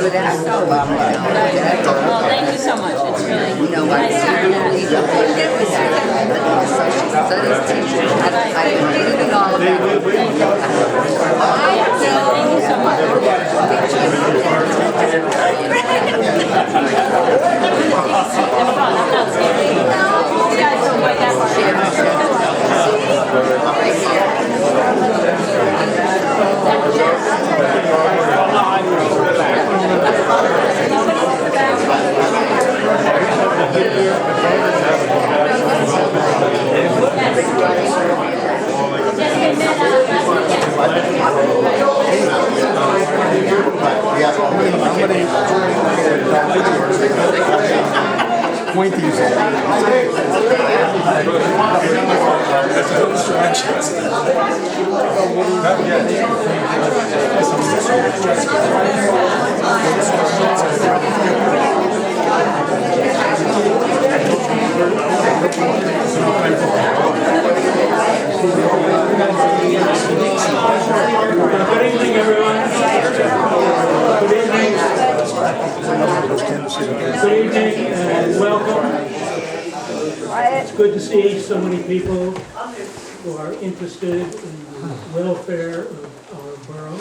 good at. Well, thank you so much. It's really nice to hear that. Studies teacher. I read it all about it. Thank you so much. It's fun. I'm not scared. You guys don't wait that Pointe Good evening, everyone. Good evening. Good evening and welcome. It's good to see so many people who are interested in the welfare of our borough.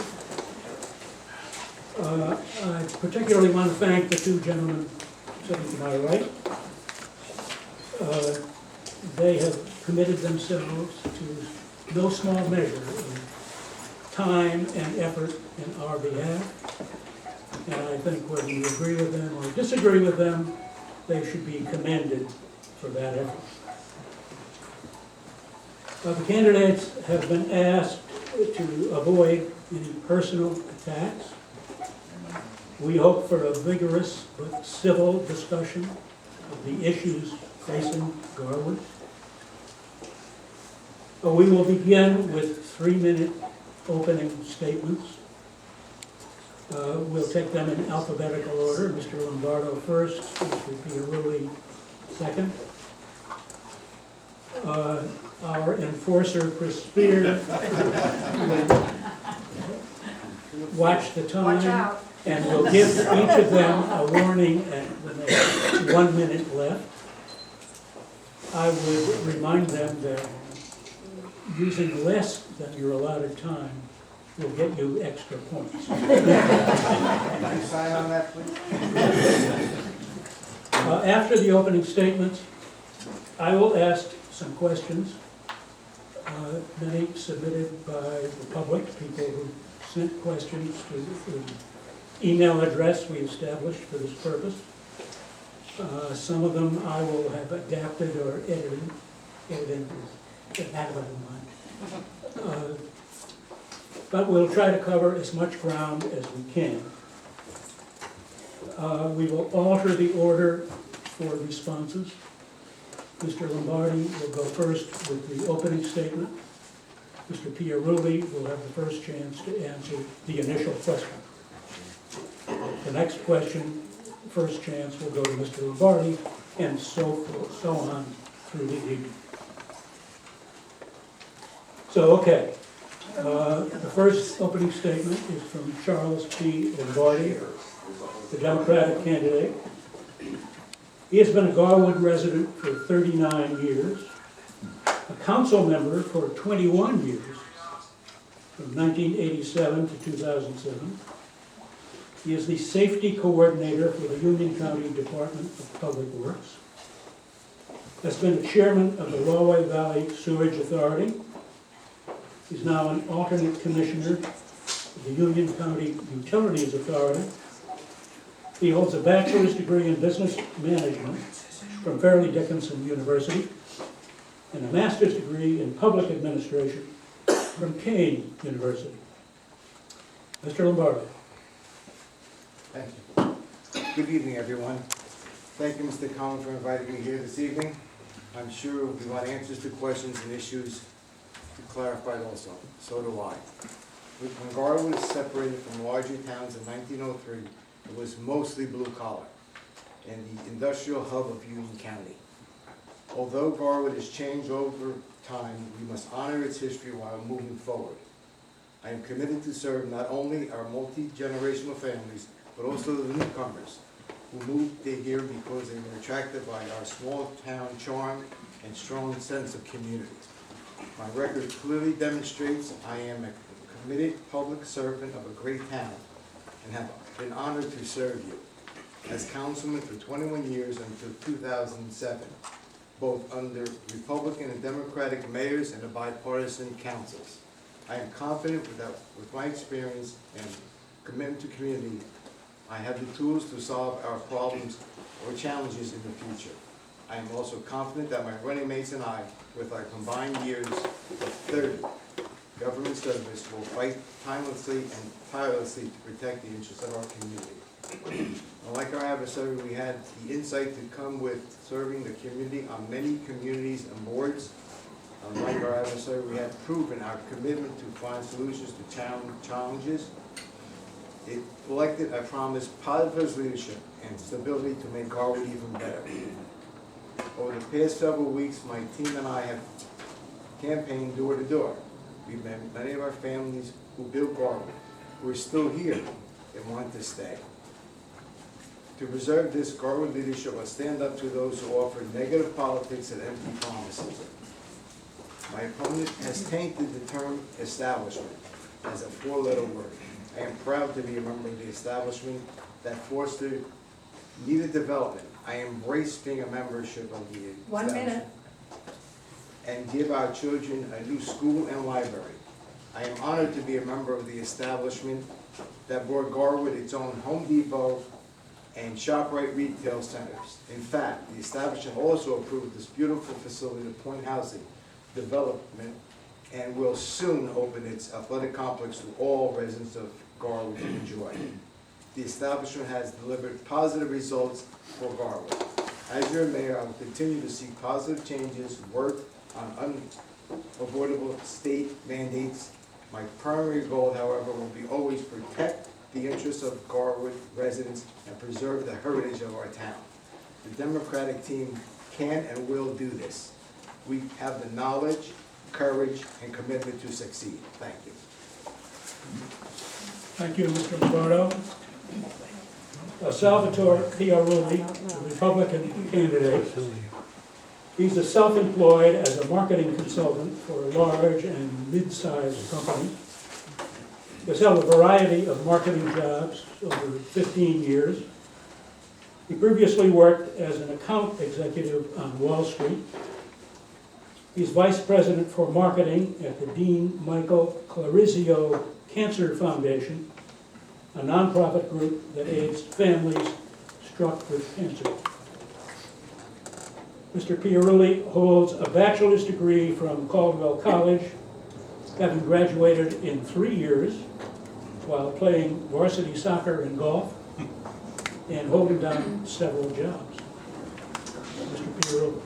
I particularly want to thank the two gentlemen sitting to my right. They have committed themselves to no small measure of time and effort in our behalf. And I think whether you agree with them or disagree with them, they should be commended for that effort. The candidates have been asked to avoid any personal attacks. We hope for a vigorous but civil discussion of the issues facing Garwood. We will begin with 3-minute opening statements. We'll take them in alphabetical order. Mr. Lombardo first, Mr. Piarulli second. Our enforcer, Chris Spear, watch the time, and we'll give each of them a warning at when they have 1 minute left. I would remind them that using less than your allotted time will get you extra points. Can I sign on that, please? After the opening statements, I will ask some questions, many submitted by the public, people who sent questions to the email address we established for this purpose. Some of them I will have adapted or edited but we'll try to cover as much ground as we can. We will alter the order for responses. Mr. Lombardi will go first with the opening statement. Mr. Piarulli will have the first chance to answer the initial question. The next question, first chance, will go to Mr. Lombardi, and so on through the evening. So, okay. The first opening statement is from Charles P. Lombardi, the Democratic candidate. He has been a Garwood resident for 39 years, a council member for 21 years, from 1987 to 2007. He is the safety coordinator for the Union County Department of Public Works. Has been the chairman of the Rahway Valley Sewerage Authority. He's now an alternate commissioner of the Union County Utilities Authority. He holds a bachelor's degree in business management from Fairleigh Dickinson University and a master's degree in public administration from Kane University. Mr. Lombardo. Thank you. Good evening, everyone. Thank you, Mr. Collins, for inviting me here this evening. I'm sure we want answers to questions and issues to clarify also. So do I. When Garwood was separated from larger towns in 1903, it was mostly blue collar and the industrial hub of Union County. Although Garwood has changed over time, we must honor its history while moving forward. I am committed to serve not only our multi-generational families, but also the newcomers who moved here because they were attracted by our small town charm and strong sense of community. My record clearly demonstrates I am a committed public servant of a great town and have been honored to serve you as councilman for 21 years until 2007, both under Republican and Democratic mayors and the bipartisan councils. I am confident that with my experience and commitment to community, I have the tools to solve our problems or challenges in the future. I am also confident that my running mates and I, with our combined years of 30 government service, will fight tirelessly to protect the interests of our community. Unlike our adversary, we had the insight to come with serving the community on many communities and boards. Unlike our adversary, we have proven our commitment to find solutions to challenges. It elected, I promise, positive leadership and stability to make Garwood even better. Over the past several weeks, my team and I have campaigned door to door. We've met many of our families who built Garwood, who are still here and want to stay. To preserve this, Garwood leadership will stand up to those who offer negative politics and empty promises. My opponent has tainted the term establishment as a four-letter word. I am proud to be a member of the establishment that fostered needed development. I embrace being a membership of the establishment. 1 minute. And give our children a new school and library. I am honored to be a member of the establishment that brought Garwood its own Home Depot and ShopRite retail centers. In fact, the establishment also approved this beautiful facility, the Pointe housing development, and will soon open its athletic complex to all residents of Garwood to enjoy. The establishment has delivered positive results for Garwood. As your mayor, I will continue to seek positive changes, work on unavoidable state mandates. My primary goal, however, will be always protect the interests of Garwood residents and preserve the heritage of our town. The Democratic team can and will do this. We have the knowledge, courage, and commitment to succeed. Thank you. Thank you, Mr. Lombardo. Salvatore Piarulli, the Republican candidate. He's a self-employed as a marketing consultant for large and mid-sized companies. He's held a variety of marketing jobs over 15 years. He previously worked as an account executive on Wall Street. He's vice president for marketing at the Dean Michael Clarizio Cancer Foundation, a nonprofit group that aids families struck with cancer. Mr. Piarulli holds a bachelor's degree from Caldwell College, having graduated in 3 years while playing varsity soccer and golf and holding down several jobs. Mr. Piarulli.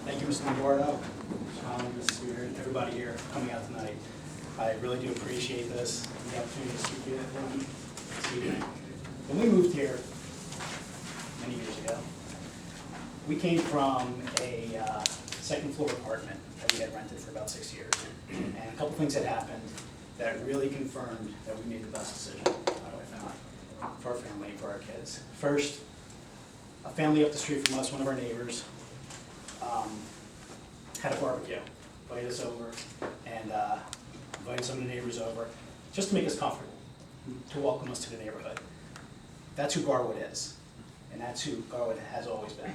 Thank you, Mr. Lombardo, Mr. Spear, and everybody here coming out tonight. I really do appreciate this, the opportunity to speak to you. When we moved here many years ago, we came from a second floor apartment that we had rented for about 6 years. And a couple things had happened that really confirmed that we made the best decision for our family and for our kids. First, a family up the street from us, one of our neighbors, had a barbecue, invited us over, and invited some of the neighbors over, just to make us comfortable, to welcome us to the neighborhood. That's who Garwood is, and that's who Garwood has always been.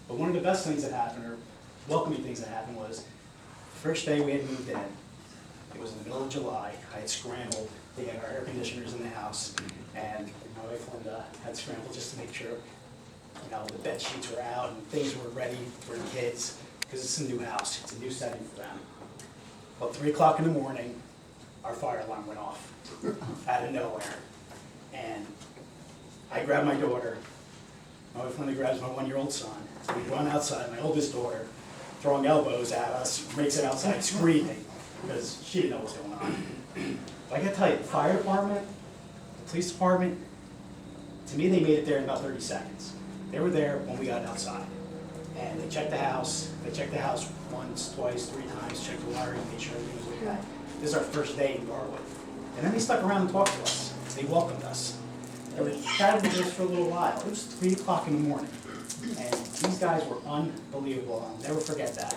But one of the best things that happened, or welcoming things that happened, was the first day we had moved in. It was in the middle of July. I had scrambled to get our air conditioners in the house, and my wife Linda had scrambled just to make sure, the bed sheets were out and things were ready for the kids, because it's a new house, it's a new setting for them. About 3 o'clock in the morning, our fire alarm went off out of nowhere, and I grabbed my daughter. My wife Linda grabs my 1-year-old son. We run outside. My oldest daughter, throwing elbows at us, makes it outside screaming because she didn't know what was going on. But I gotta tell you, the fire department, the police department, to me they made it there in about 30 seconds. They were there when we got outside. And they checked the house once, twice, 3 times, checked the wiring, made sure everything was okay. This is our first day in Garwood. And then they stuck around and talked to us. They welcomed us. And we chatted with us for a little while. It was 3 o'clock in the morning. And these guys were unbelievable. I'll never forget that.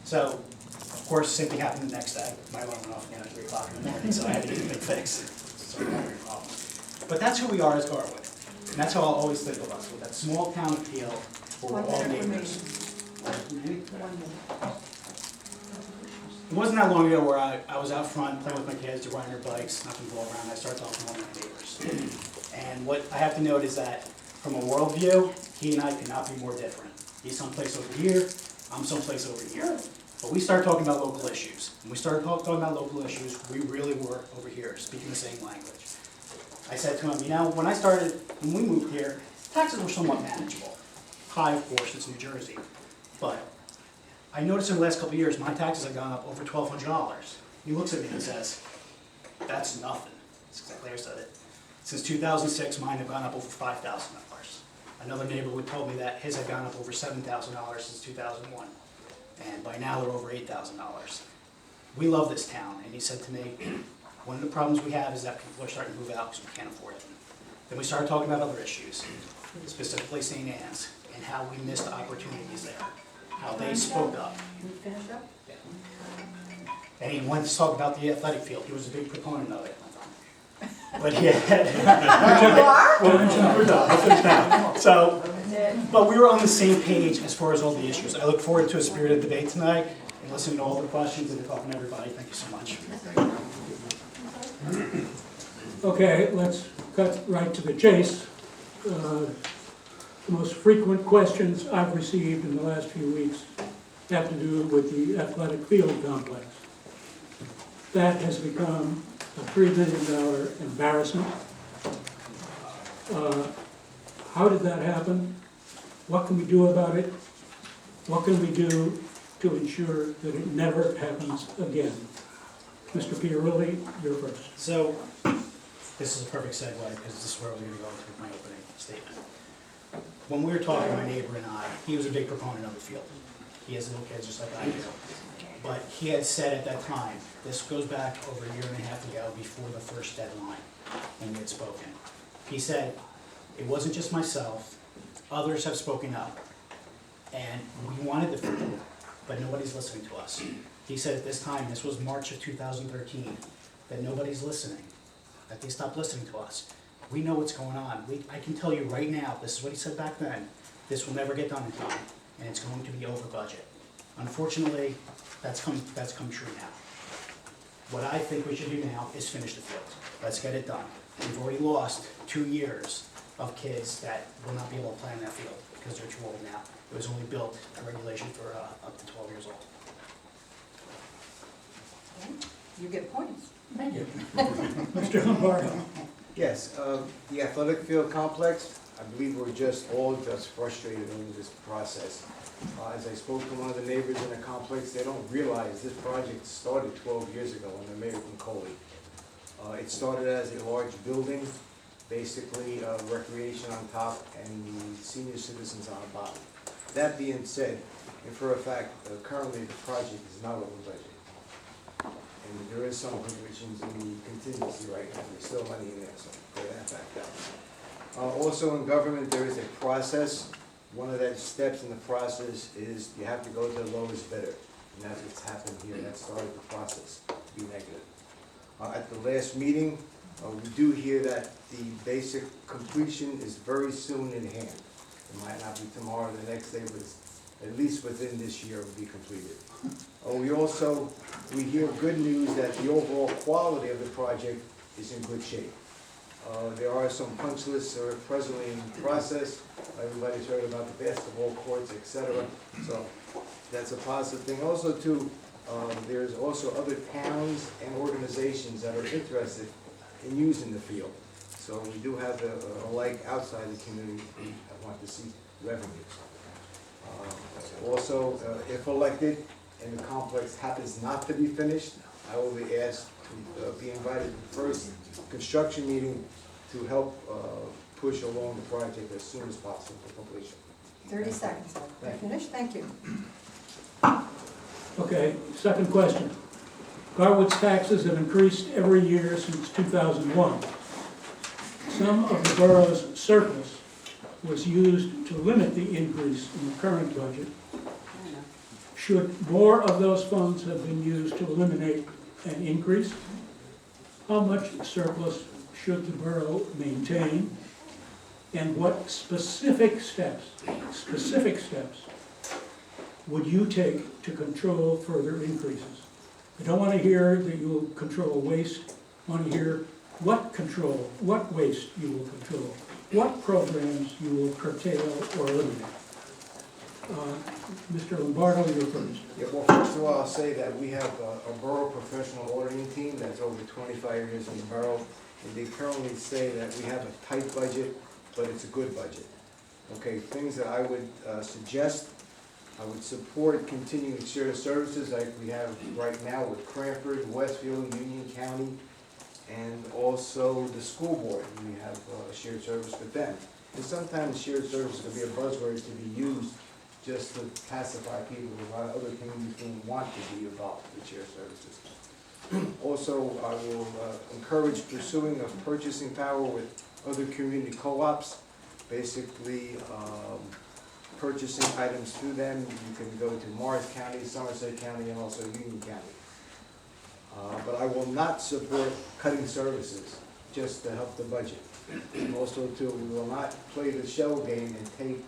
So, of course, same thing happened the next day. My alarm went off again at 3 o'clock in the morning, so I had to get the thing fixed. So not a problem. But that's who we are as Garwood. And that's how I'll always think of us, with that small town appeal where we're all neighbors. It wasn't that long ago where I was out front playing with my kids, they're riding their bikes, knocking the ball around, I started talking to one of my neighbors. And what I have to note is that from a worldview, he and I could not be more different. He's someplace over here, I'm someplace over here. But we started talking about local issues. When we started talking about local issues, we really were over here, speaking the same language. I said to him, you know, when we moved here, taxes were somewhat manageable. High, of course, it's New Jersey. But I noticed in the last couple of years, my taxes have gone up over $1,200. He looks at me and says, that's nothing. That's exactly how I said it. Since 2006, mine have gone up over $5,000. Another neighbor told me that his had gone up over $7,000 since 2001. And by now they're over $8,000. We love this town, and he said to me, one of the problems we have is that people are starting to move out because we can't afford it. Then we started talking about other issues, specifically St. Anne's, and how we missed opportunities there, how they spoke up. Yeah. And he wanted to talk about the athletic field. He was a big proponent of it. But he had... So, but we were on the same page as far as all the issues. I look forward to a spirited debate tonight and listening to all the questions and talking to everybody. Thank you so much. Okay, let's cut right to the chase. The most frequent questions I've received in the last few weeks have to do with the athletic field complex. That has become a $3 million embarrassment. How did that happen? What can we do about it? What can we do to ensure that it never happens again? Mr. Piarulli, you're first. So, this is a perfect segue because this is where we're going to go into my opening statement. When we were talking, my neighbor and I, he was a big proponent of the field. He has little kids just like I do. But he had said at that time, this goes back over a year and a half ago before the first deadline, when we had spoken. He said, it wasn't just myself, others have spoken up, and we wanted the field, but nobody's listening to us. He said at this time, this was March of 2013, that nobody's listening, that they stopped listening to us. We know what's going on. I can tell you right now, this is what he said back then, this will never get done in time, and it's going to be over budget. Unfortunately, that's come true now. What I think we should do now is finish the field. Let's get it done. We've already lost 2 years of kids that will not be able to play on that field because they're too old now. It was only built a regulation for up to 12 years old. You get points. Thank you. Mr. Lombardo. Yes, the athletic field complex, I believe we're just all just frustrated over this process. As I spoke to one of the neighbors in the complex, they don't realize this project started 12 years ago when the mayor from Coley. It started as a large building, basically recreation on top and the senior citizens on the bottom. That being said, and for a fact, currently the project is not over budget. And there is some provisions in the contingency right now. There's still money in there, so clear that fact out. Also in government, there is a process. One of the steps in the process is you have to go to the lowest bidder. And that's what's happened here. That started the process to be negative. At the last meeting, we do hear that the basic completion is very soon in hand. It might not be tomorrow or the next day, but at least within this year it will be completed. We hear good news that the overall quality of the project is in good shape. There are some punch lists that are presently in process. Everybody's heard about the basketball courts, etc. So that's a positive thing. Also, too, there's also other towns and organizations that are interested in using the field. So we do have a like outside the community that want to see revenues. Also, if elected and the complex happens not to be finished, I will be asked to be invited to the first construction meeting to help push along the project as soon as possible for completion. 30 seconds. Thank you. Finished? Thank you. Okay, second question. Garwood's taxes have increased every year since 2001. Some of the borough's surplus was used to limit the increase in the current budget. Should more of those funds have been used to eliminate an increase? How much surplus should the borough maintain? And what specific steps would you take to control further increases? I don't want to hear that you will control waste. I want to hear what waste you will control, what programs you will curtail or eliminate. Mr. Lombardo, you're first. Yeah, well, first of all, I'll say that we have a borough professional auditing team that's over 25 years in the borough, and they currently say that we have a tight budget, but it's a good budget. Okay, things that I would suggest, I would support continuing shared services like we have right now with Cranford, Westfield, Union County, and also the school board. We have a shared service with them. And sometimes shared service can be a buzzword to be used just to pacify people. A lot of other communities don't want to be involved with shared services. Also, I will encourage pursuing of purchasing power with other community co-ops, basically purchasing items through them. You can go to Morris County, Somerset County, and also Union County. But I will not support cutting services just to help the budget. And also, too, we will not play the shell game and take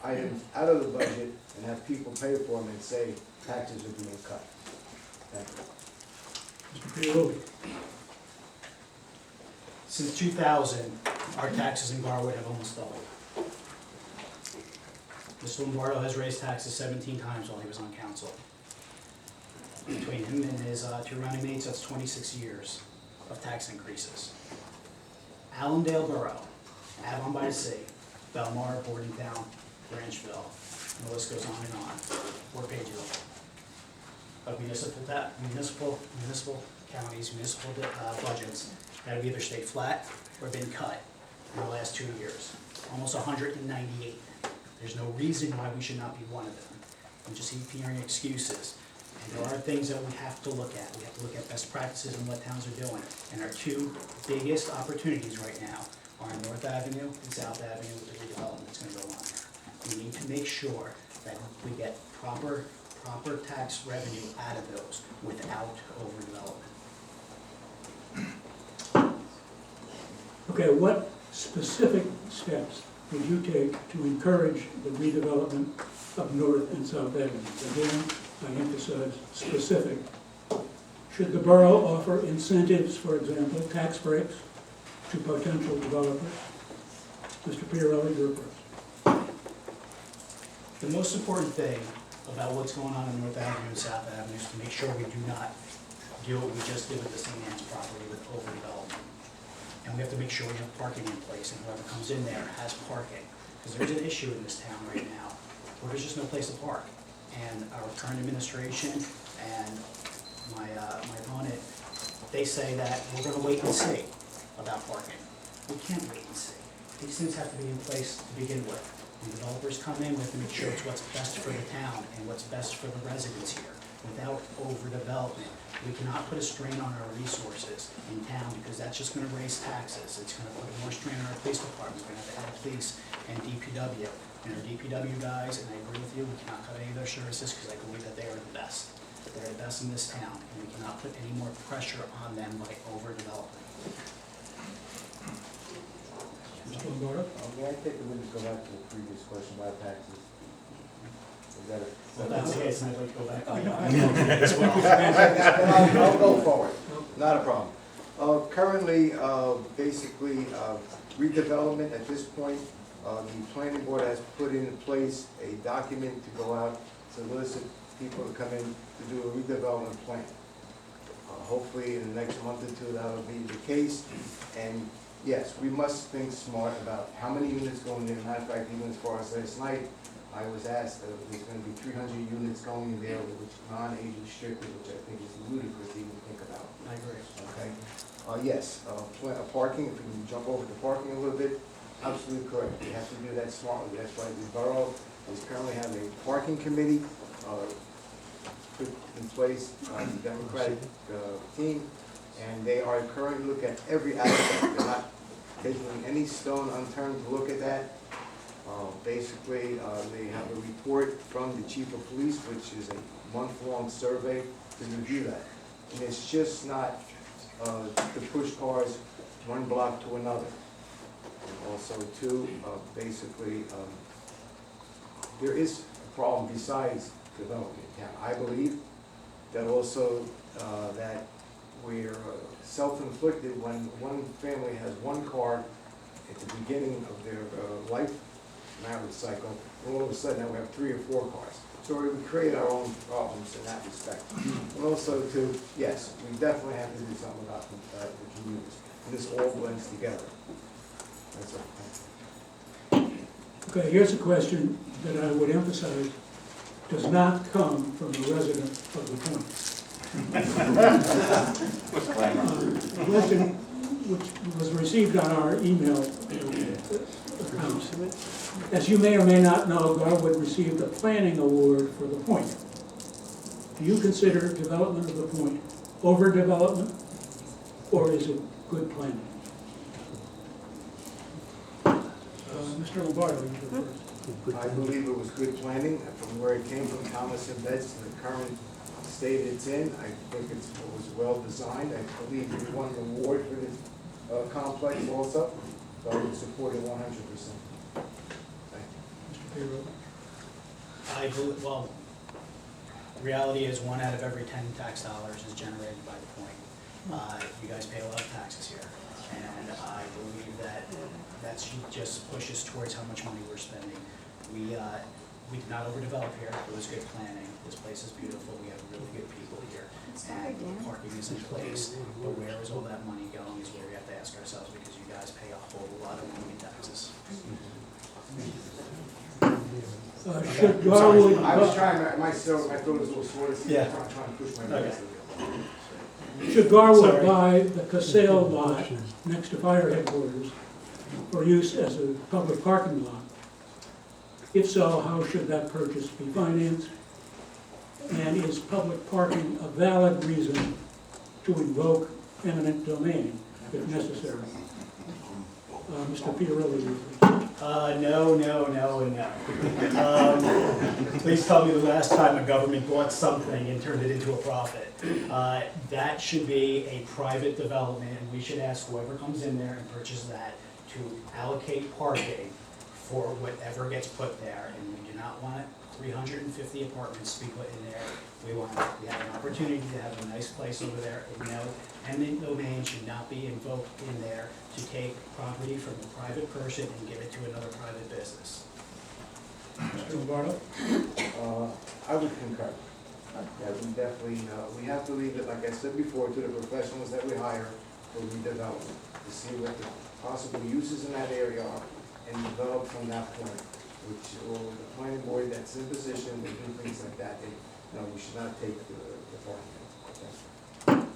items out of the budget and have people pay for them and say taxes are being cut. Thank you. Mr. Piarulli. Since 2000, our taxes in Garwood have almost doubled. Mr. Lombardo has raised taxes 17 times while he was on council. Between him and his two running mates, that's 26 years of tax increases. Allendale Borough, Avon by the Sea, Belmar, Bordentown, Branchville, and the list goes on and on. We're paid zero. But municipal counties, municipal budgets have either stayed flat or been cut in the last 2 years. Almost 198. There's no reason why we should not be one of them. We just keep hearing excuses. And there are things that we have to look at. We have to look at best practices and what towns are doing. And our two biggest opportunities right now are on North Avenue and South Avenue with the redevelopment that's going to go on there. We need to make sure that we get proper tax revenue out of those without overdevelopment. Okay, what specific steps would you take to encourage the redevelopment of North and South Avenue? Again, I emphasize specific. Should the borough offer incentives, for example, tax breaks to potential developers? Mr. Piarulli, you're first. The most important thing about what's going on in North Avenue and South Avenue is to make sure we do not do what we just did with the St. Anne's property with overdevelopment. And we have to make sure we have parking in place, and whoever comes in there has parking. Because there's an issue in this town right now where there's just no place to park. And our current administration and my opponent, they say that we're going to wait and see about parking. We can't wait and see. These things have to be in place to begin with. When developers come in, we have to make sure it's what's best for the town and what's best for the residents here. Without overdevelopment, we cannot put a strain on our resources in town because that's just going to raise taxes. It's going to put more strain on our police department. We're going to have to add police and DPW. And our DPW guys, and I agree with you, we cannot cut any of their services because I believe that they are the best. They're the best in this town, and we cannot put any more pressure on them by overdevelopment. Mr. Lombardo? May I take a minute to go back to the previous question about taxes? Is that it? Well, that's the case, and I'd like to go back. I'll go forward, not a problem. Currently, basically, redevelopment at this point, the planning board has put in place a document to go out to solicit people to come in to do a redevelopment plan. Hopefully in the next month or two that'll be the case. And yes, we must think smart about how many units going in. Matter of fact, even as far as last night, I was asked that there's going to be 300 units going in there, which non-age restricted, which I think is ludicrous to even think about. I agree. Okay. Yes, parking, if we can jump over to parking a little bit, absolutely correct. We have to do that smartly. That's why the borough We currently have a parking committee put in place by the Democratic team, and they are currently looking at every aspect. They're not taking any stone unturned to look at that. Basically, they have a report from the chief of police, which is a month-long survey to review that. And it's just not to push cars one block to another. And also, too, basically, there is a problem besides development in town. I believe that also that we're self-inflicted when one family has one car at the beginning of their life marriage cycle, and all of a sudden now we have 3 or 4 cars. So we create our own problems in that respect. And also too, yes, we definitely have to do something about the commuters. And this all blends together. That's all. Okay, here's a question that I would emphasize does not come from a resident of the Pointe. The question which was received on our email account. As you may or may not know, Garwood received a planning award for the Pointe. Do you consider development of the Pointe overdevelopment, or is it good planning? Mr. Lombardo, you go first. I believe it was good planning from where it came from, Thomas and Betts, to the current state it's in. I think it was well designed. I believe we won the award for this complex also, so I would support it 100%. Mr. Piarulli? I believe, well, the reality is 1 out of every 10 tax dollars is generated by the Pointe. You guys pay a lot of taxes here, and I believe that just pushes towards how much money we're spending. We did not overdevelop here. It was good planning. This place is beautiful. We have really good people here, and parking is in place. But where is all that money going is where we have to ask ourselves, because you guys pay a whole lot of money in taxes. Should Garwood... I was trying, my throat is a little sore this evening. Yeah. I'm trying to push my voice. Should Garwood Sorry. buy the Casale lot next to fire headquarters for use as a public parking lot? If so, how should that purchase be financed? And is public parking a valid reason to invoke eminent domain if necessary? Mr. Piarulli. No, and no. Please tell me the last time a government bought something and turned it into a profit. That should be a private development, and we should ask whoever comes in there and purchases that to allocate parking for whatever gets put there. And we do not want 350 apartments to be put in there. We have an opportunity to have a nice place over there, and no eminent domain should not be invoked in there to take property from a private person and give it to another private business. Mr. Lombardo? I would concur. Yeah, we definitely, we have to leave it, like I said before, to the professionals that we hire for redevelopment, to see what the possible uses in that area are, and develop from that point, which, or the planning board that's in position to do things like that, we should not take the parking.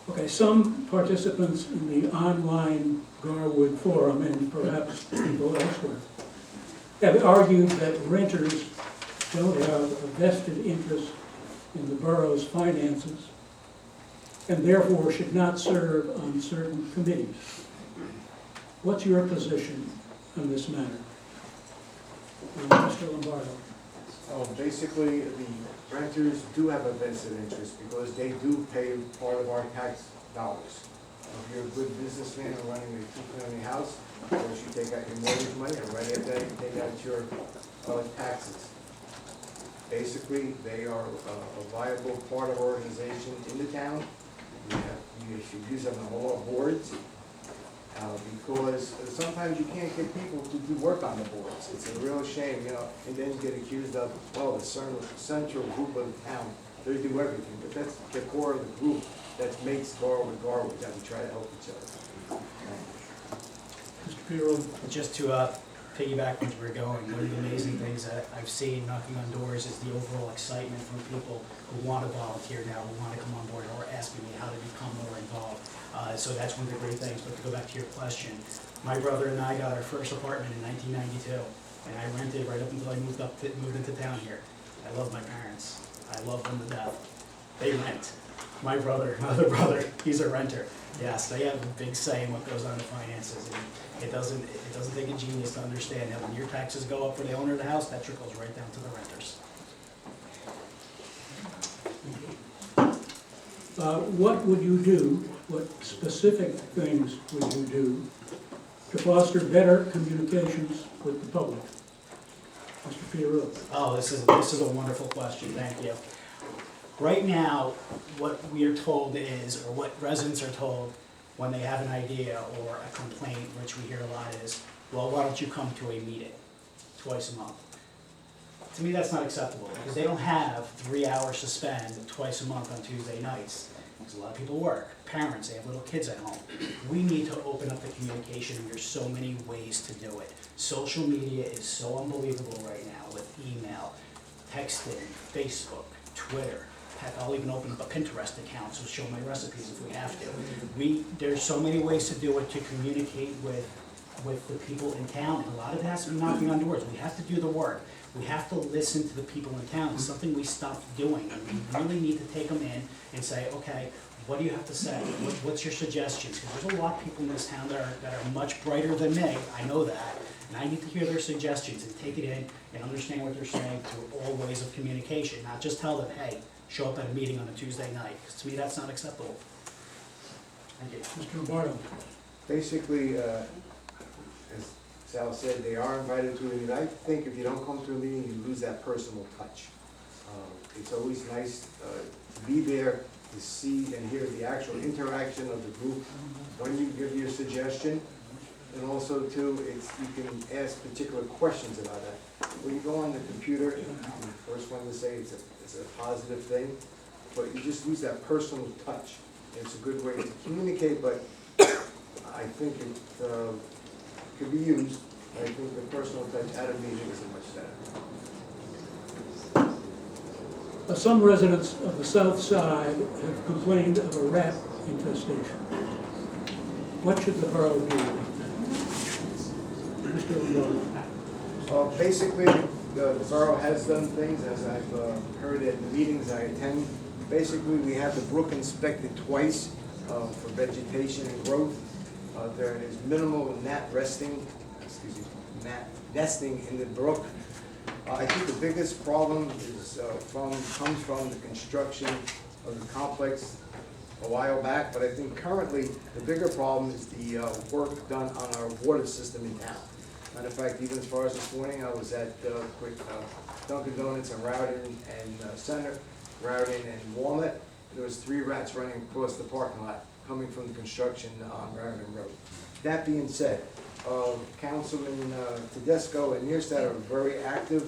Okay, some participants in the online Garwood forum, and perhaps people elsewhere, have argued that renters don't have a vested interest in the borough's finances and therefore should not serve on certain committees. What's your position on this matter? Mr. Lombardo. Basically, the renters do have a vested interest because they do pay part of our tax dollars. If you're a good businessman and running a two-family house, of course you take out your mortgage money, and right after that you take out your taxes. Basically, they are a viable part of our organization in the town. You should use them on all our boards. Because sometimes you can't get people to do work on the boards. It's a real shame, and then you get accused of, well, the central group of the town, they do everything. But that's the core of the group that makes Garwood, that we try to help each other. Mr. Piarulli. Just to piggyback where we're going, one of the amazing things that I've seen knocking on doors is the overall excitement from people who want to volunteer now, who want to come on board, or asking me how to become more involved. So that's one of the great things. But to go back to your question, my brother and I got our first apartment in 1992. and I rented right up until I moved into town here. I love my parents. I love them to death. They rent. My other brother, he's a renter. Yes, they have a big say in what goes on in finances, and it doesn't take a genius to understand that when your taxes go up for the owner of the house, that trickles right down to the renters. What would you do, what specific things would you do to foster better communications with the public? Mr. Piarulli. Oh, this is a wonderful question, thank you. Right now, what we are told is, or what residents are told when they have an idea or a complaint, which we hear a lot is, well, why don't you come to a meeting twice a month? To me, that's not acceptable, because they don't have 3 hours to spend twice a month on Tuesday nights. Because a lot of people work, parents, they have little kids at home. We need to open up the communication, and there's so many ways to do it. Social media is so unbelievable right now with email, texting, Facebook, Twitter. Heck, I'll even open up a Pinterest account to show my recipes if we have to. There's so many ways to do it, to communicate with the people in town, and a lot of it has to be knocking on doors. We have to do the work. We have to listen to the people in town. It's something we stopped doing, and we really need to take them in and say, okay, what do you have to say? What's your suggestions? Because there's a lot of people in this town that are much brighter than me, I know that, and I need to hear their suggestions and take it in and understand what they're saying through all ways of communication, not just tell them, hey, show up at a meeting on a Tuesday night, because to me, that's not acceptable. Thank you. Mr. Lombardo. Basically, as Sal said, they are invited to a meeting. I think if you don't come to a meeting, you lose that personal touch. It's always nice to be there, to see and hear the actual interaction of the group when you give your suggestion. And also, too, you can ask particular questions about that. When you go on the computer, I'm the first one to say it's a positive thing, but you just lose that personal touch. It's a good way to communicate, but I think it could be used. I think the personal touch at a meeting is much better. Some residents of the south side have complained of a rat infestation. What should the borough do about that? Mr. Lombardo. Basically, the borough has done things, as I've heard at the meetings I attend. Basically, we have the brook inspected twice for vegetation and growth. There is minimal gnat nesting in the brook. I think the biggest problem is comes from the construction of the complex a while back, but I think currently the bigger problem is the work done on our water system in town. Matter of fact, even as far as this morning, I was at Dunkin' Donuts on Rowden and Center, Rowden and Walnut. There was 3 rats running across the parking lot coming from the construction on Rowden Road. That being said, Councilman Tedesco and Nearstad are very active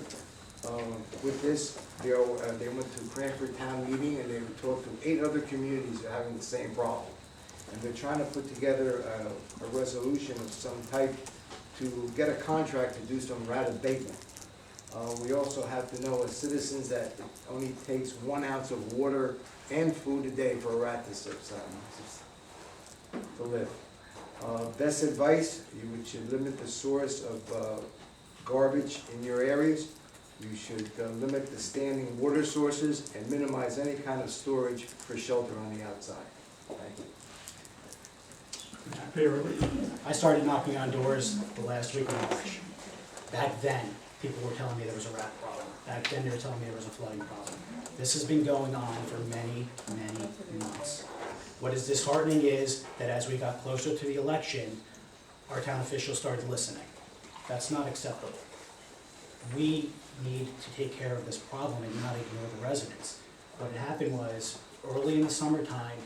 with this. They went to Cranford Town Meeting and they talked to 8 other communities that are having the same problem. And they're trying to put together a resolution of some type to get a contract to do some rat abatement. We also have to know as citizens that it only takes 1 ounce of water and food a day for a rat to live. Best advice, you should limit the source of garbage in your areas. You should limit the standing water sources and minimize any kind of storage for shelter on the outside. Thank you. Mr. Piarulli. I started knocking on doors the last week of March. Back then, people were telling me there was a rat problem. Back then, they were telling me there was a flooding problem. This has been going on for many, many months. What is disheartening is that as we got closer to the election, our town officials started listening. That's not acceptable. We need to take care of this problem and not ignore the residents. What happened was, early in the summertime,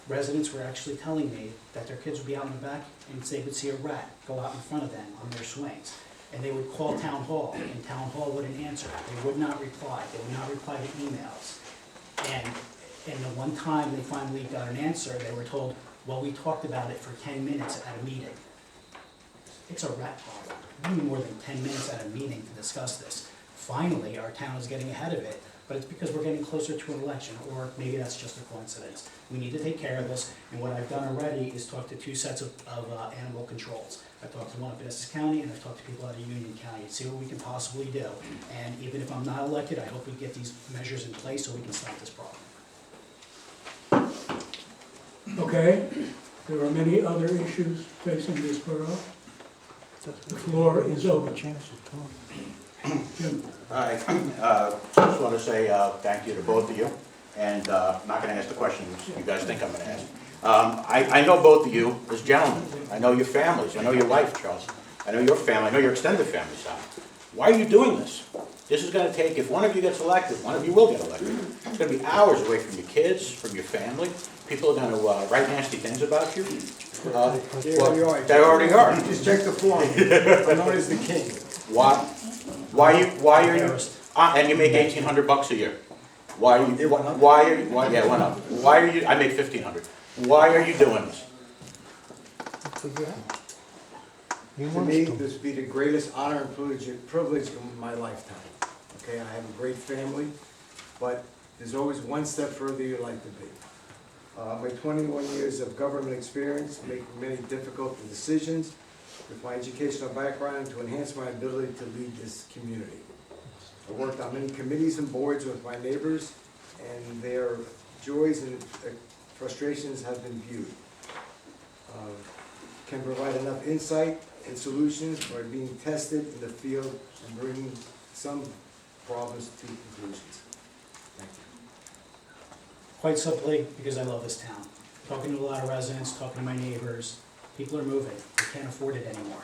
residents were actually telling me that their kids would be out in the back and they would see a rat go out in front of them on their swings. And they would call town hall, and town hall wouldn't answer. They would not reply. They would not reply to emails. And the one time they finally got an answer, they were told, well, we talked about it for 10 minutes at a meeting. It's a rat problem. We need more than 10 minutes at a meeting to discuss this. Finally, our town is getting ahead of it but it's because we're getting closer to an election, or maybe that's just a coincidence. We need to take care of this, and what I've done already is talk to 2 sets of animal controls. I've talked to one up in Essex County, and I've talked to people out of Union County, to see what we can possibly do. And even if I'm not elected, I hope we get these measures in place so we can stop this problem. Okay, there are many other issues facing this borough. The floor is open. Jim? Hi, just want to say thank you to both of you, and I'm not going to ask the questions you guys think I'm going to ask. I know both of you as gentlemen. I know your families. I know your wife, Charles. I know your family. I know your extended family side. Why are you doing this? This is going to take, if one of you gets elected, one of you will get elected, it's going to be hours away from your kids, from your family. People are going to write nasty things about you. They already are. Just check the form. I'm known as the king. Why are you, and you make $1,800 a year. Why are you, It went up? yeah, it went up. Why are you, I make $1,500. Why are you doing this? To me, this would be the greatest honor and privilege of my lifetime. Okay, I have a great family, but there's always one step further you'd like to be. My 21 years of government experience, making many difficult decisions with my educational background to enhance my ability to lead this community. I worked on many committees and boards with my neighbors, and their joys and frustrations have been viewed. Can provide enough insight and solutions by being tested in the field and bringing some problems to conclusions. Thank you. Quite simply, because I love this town. Talking to a lot of residents, talking to my neighbors, people are moving. They can't afford it anymore.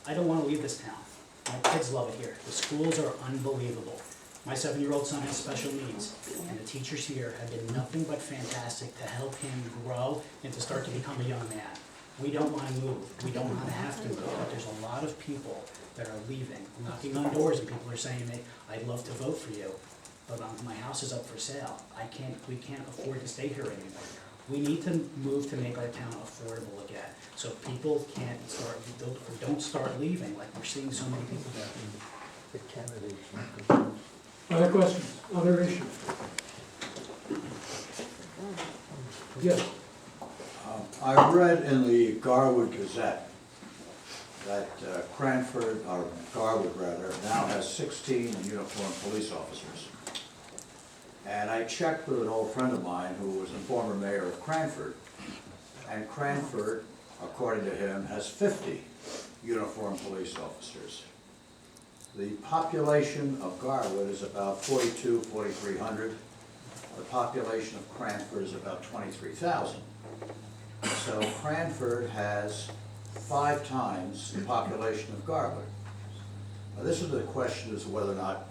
I don't want to leave this town. My kids love it here. The schools are unbelievable. My 7-year-old son has special needs, and the teachers here have been nothing but fantastic to help him grow and to start to become a young man. We don't want to move. We don't want to have to move, but there's a lot of people that are leaving, knocking on doors, and people are saying to me, I'd love to vote for you, but my house is up for sale. We can't afford to stay here anymore. We need to move to make our town affordable again, so people don't start leaving like we're seeing so many people do. Other questions, other issues? Yes. I read in the Garwood Gazette that Cranford, or Garwood rather, now has 16 uniformed police officers. And I checked with an old friend of mine who was a former mayor of Cranford, and Cranford, according to him, has 50 uniformed police officers. The population of Garwood is about 4,300. The population of Cranford is about 23,000. So Cranford has 5 times the population of Garwood. Now this is the question as to whether or not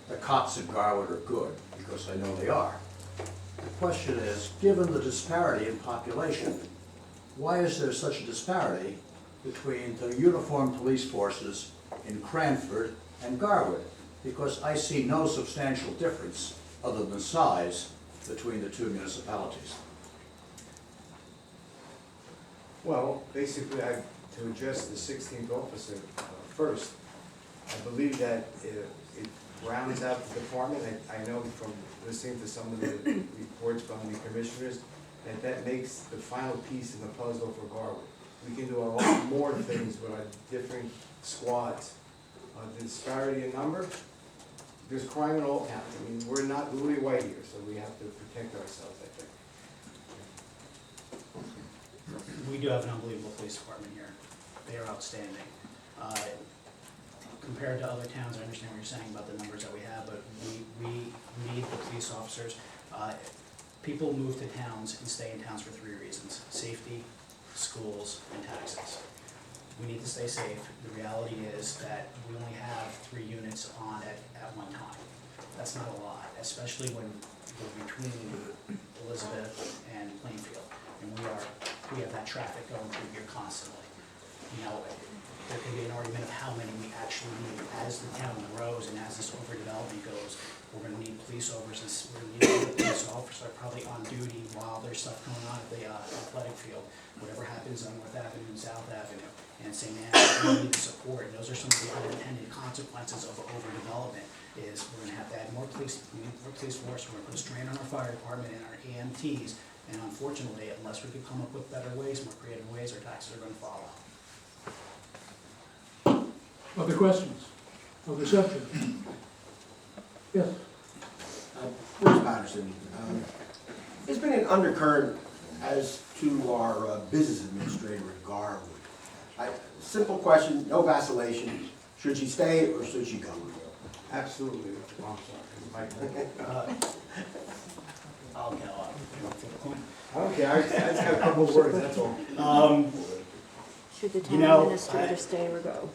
the cops in Garwood are good, because I know they are. The question is, given the disparity in population, why is there such a disparity between the uniformed police forces in Cranford and Garwood? Because I see no substantial difference other than size between the 2 municipalities. Well, basically, to address the 16th officer first, I believe that it rounds out the department. I know from listening to some of the reports from the commissioners that makes the final piece in the puzzle for Garwood. We can do a lot more things with our different squads. The disparity in number, there's crime in all towns. I mean, we're not really white here, so we have to protect ourselves, I think. We do have an unbelievable police department here. They are outstanding. Compared to other towns, I understand what you're saying about the numbers that we have, but we need the police officers. People move to towns and stay in towns for 3 reasons: safety, schools, and taxes. We need to stay safe. The reality is that we only have 3 units on at one time. That's not a lot, especially when we're between Elizabeth and Plainfield. And we have that traffic going through here constantly. You know, there can be an argument of how many we actually need. As the town grows and as this overdevelopment goes, we're gonna need police officers, we're gonna need police officers probably on duty while there's stuff going on at the athletic field. Whatever happens on North Avenue and South Avenue and St. Anne's, we need the support. And those are some of the unintended consequences of overdevelopment. is we're gonna have to add more police, we need more police force, we're gonna put a strain on our fire department and our EMTs, and unfortunately, unless we could come up with better ways, more creative ways, our taxes are gonna follow. Other questions? Other subject? Yes. Bruce Patterson. There's been an undercurrent as to our business administrator at Garwood. Simple question, no vacillation. Should she stay or should she go? Absolutely. Oh, I'm sorry. I'll go up. Flip a coin. I don't care, I just got a couple of words, that's all. Should the You town know, administrator stay or go?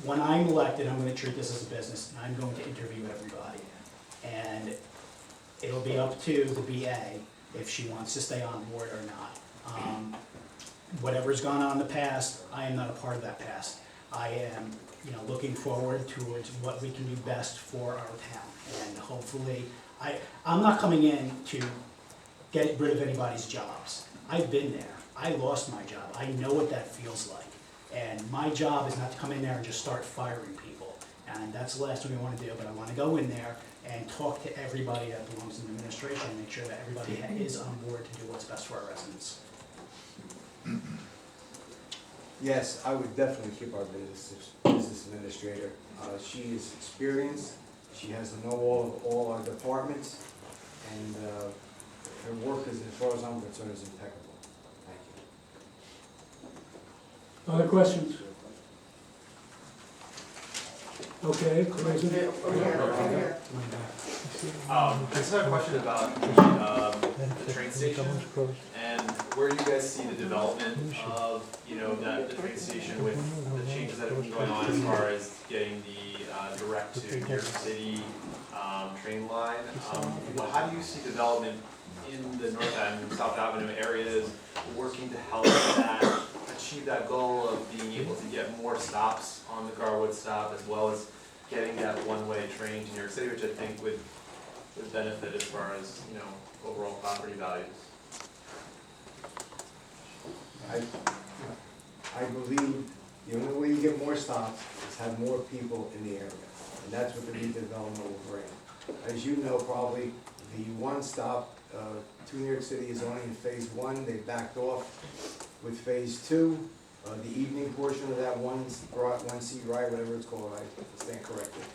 When I'm elected, I'm gonna treat this as a business, and I'm going to interview everybody. And it'll be up to the BA if she wants to stay on board or not. Whatever's gone on in the past, I am not a part of that past. I am, looking forward towards what we can do best for our town. And hopefully, I'm not coming in to get rid of anybody's jobs. I've been there. I lost my job. I know what that feels like. And my job is not to come in there and just start firing people. And that's the last thing we want to do, but I want to go in there and talk to everybody that belongs in the administration and make sure that everybody is on board to do what's best for our residents. Yes, I would definitely keep our business administrator. She is experienced, she has to know all our departments, and her work is, as far as I'm concerned, is impeccable. Thank you. Other questions? Okay, President? I just have a question about the train station and where you guys see the development of, the train station with the changes that have been going on as far as getting the direct to New York City train line. How do you see development in the North and South Avenue areas working to help that achieve that goal of being able to get more stops on the Garwood stop as well as getting that one-way train to New York City, which I think would benefit as far as, overall property values? I believe the only way you get more stops is have more people in the area, and that's what the redevelopment will bring. As you know, probably, the one stop to New York City is only in phase one. They backed off with phase two. The evening portion of that one seat ride, whatever it's called, I stand corrected.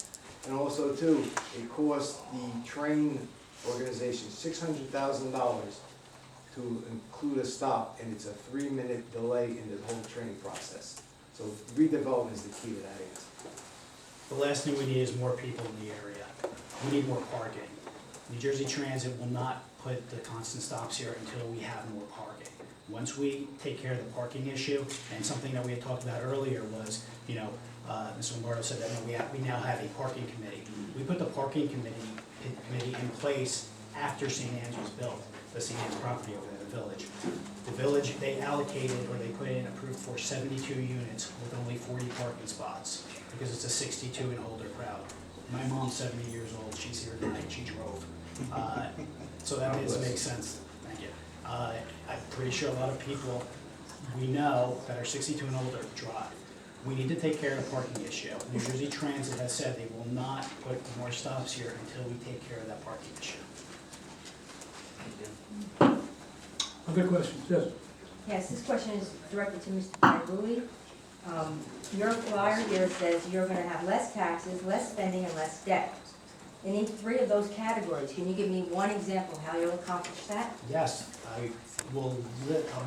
And also too, it cost the train organization $600,000 to include a stop, and it's a 3-minute delay in the whole training process. So redevelopment is the key to that answer. The last thing we need is more people in the area. We need more parking. New Jersey Transit will not put the constant stops here until we have more parking. Once we take care of the parking issue, and something that we had talked about earlier was, Mr. Lombardo said that we now have a parking committee. We put the parking committee in place after St. Anne's was built, the St. Anne's property over there, the village. The village, they allocated, or they put in, approved for 72 units with only 40 parking spots, because it's a 62 and older crowd. My mom's 70 years old, she's here tonight, she drove. So that makes sense. Thank you. I'm pretty sure a lot of people we know that are 62 and older drive. We need to take care of the parking issue. New Jersey Transit has said they will not put more stops here until we take care of that parking issue. Other questions? Yes. Yes, this question is directed to Mr. Piarulli. Your flyer here says you're gonna have less taxes, less spending, and less debt. In each 3 of those categories, can you give me one example how you'll accomplish that? Yes, I'll be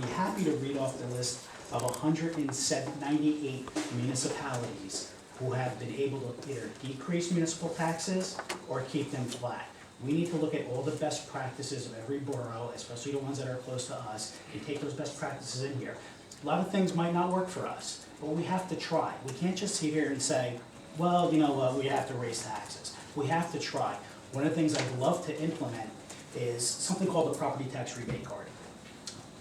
happy to read off the list of 198 municipalities who have been able to either decrease municipal taxes or keep them flat. We need to look at all the best practices of every borough, especially the ones that are close to us, and take those best practices in here. A lot of things might not work for us, but we have to try. We can't just sit here and say, well, you know what, we have to raise taxes. We have to try. One of the things I'd love to implement is something called the property tax rebate card.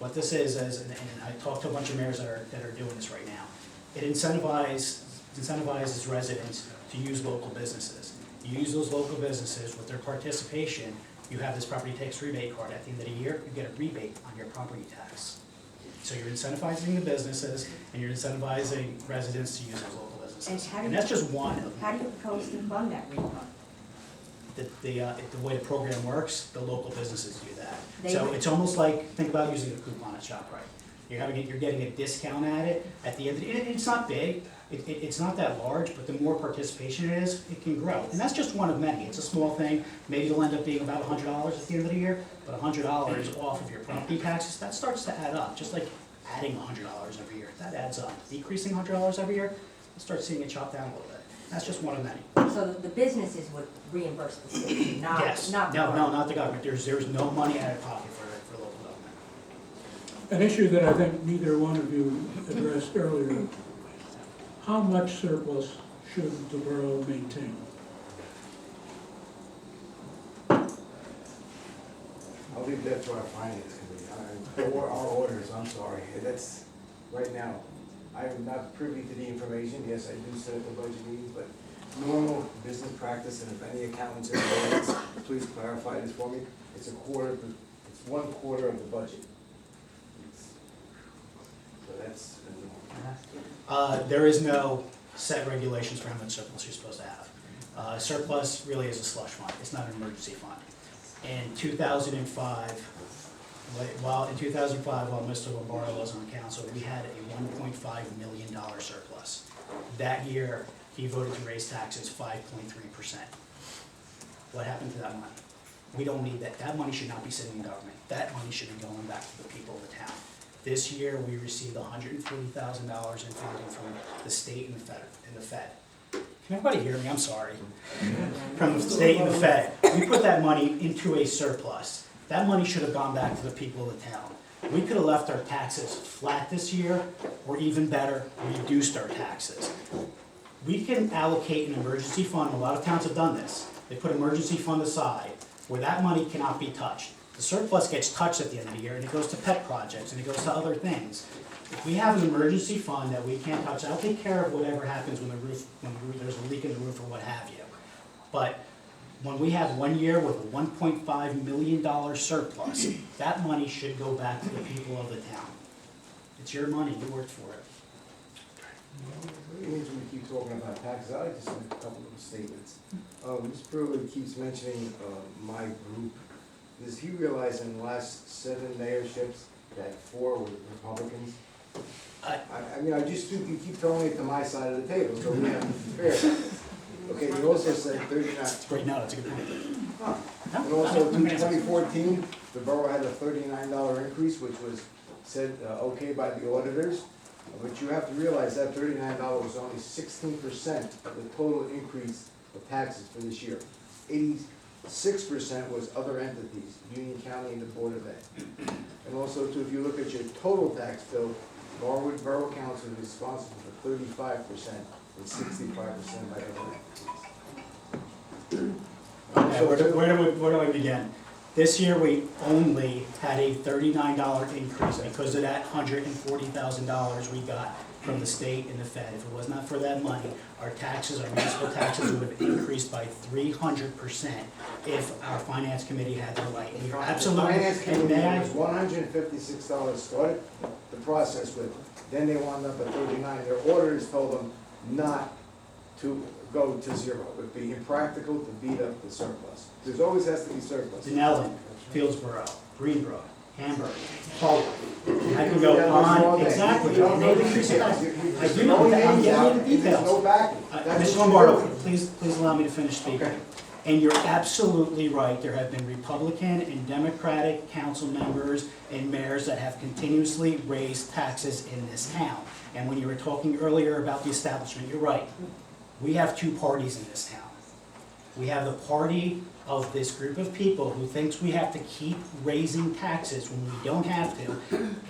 What this is, and I talked to a bunch of mayors that are doing this right now, it incentivizes residents to use local businesses. You use those local businesses with their participation, you have this property tax rebate card. At the end of the year, you get a rebate on your property tax. So you're incentivizing the businesses and you're incentivizing residents to use those local businesses. businesses. how do And you- that's just one of How do you propose to fund that refund? the way the program works, the local businesses do that. They So would- it's almost like, think about using a coupon at ShopRite. You're getting a discount at it at the end, it's not big, it's not that large, but the more participation it is, it can grow. And that's just one of many, it's a small thing, maybe it'll end up being about $100 at the end of the year, but $100 off of your property taxes, that starts to add up, just like adding $100 every year, that adds up. Decreasing $100 every year, you'll start seeing it chop down a little bit. That's just one of many. So the businesses would reimburse the city, Yes, not the no, borough. not the government, there's no money out of pocket for local government. An issue that I think neither one of you addressed earlier, how much surplus should the borough maintain? I'll leave that to our finance committee. Our auditors, I'm sorry, that's, right now, I'm not privy to the information. Yes, I do sit at the budget meetings, but normal business practice, and if any accountants in the audience, please clarify this for me. It's 1/4 of the budget. So that's, There is no set regulations for how much surplus you're supposed to have. Surplus really is a slush fund, it's not an emergency fund. In 2005, while Mr. Lombardo was on council, we had a $1.5 million surplus. That year, he voted to raise taxes 5.3%. What happened to that money? We don't need that. That money should not be sitting in government. That money should be going back to the people of the town. This year, we received $140,000 in funding from the state and the Fed. Can everybody hear me? I'm sorry. From the state and the Fed. We put that money into a surplus. That money should have gone back to the people of the town. We could have left our taxes flat this year, or even better, reduced our taxes. We can allocate an emergency fund, a lot of towns have done this. They put emergency fund aside, where that money cannot be touched. The surplus gets touched at the end of the year, and it goes to pet projects, and it goes to other things. If we have an emergency fund that we can't touch, I'll take care of whatever happens when there's a leak in the roof or what have you. But when we have 1 year with a $1.5 million surplus, that money should go back to the people of the town. It's your money, you worked for it. it means we keep talking about taxes. I'd like to make a couple of statements. Ms. Piarulli keeps mentioning my group. Does he realize in the last 7 mayorships that 4 were Republicans? I mean, I just think you keep throwing it to my side of the table, so we have to be fair. Okay, you also said 39. Right now, that's a good point. And also, in 2014, the borough had a $39 increase, which was said okay by the auditors. But you have to realize that $39 was only 16% of the total increase of taxes for this year. 86% was other entities, Union County and the Board of Ed. And also, too, if you look at your total tax bill, Garwood Borough Council is responsible for 35% and 65% by other entities. Okay, where do I begin? This year, we only had a $39 increase because of that $140,000 we got from the state and the Fed. If it was not for that money, our taxes, our municipal taxes would have increased by 300% if our finance committee had their way. We are absolutely. The finance committee and was $156 started the process with, then they wound up at 39. Their auditors told them not to go to 0. It would be impractical to beat up the surplus. There's always has to be surplus. Denellen, Fieldsboro, Greenbrook, Hamburg, Paul. I can go on, exactly, and they decrease it. I do know that, I'm getting into There's no details. backing. That's Mr. what Lombardo, you're doing. please allow me to finish speaking. Okay. And you're absolutely right, there have been Republican and Democratic council members and mayors that have continuously raised taxes in this town. And when you were talking earlier about the establishment, you're right. We have 2 parties in this town. We have the party of this group of people who thinks we have to keep raising taxes when we don't have to,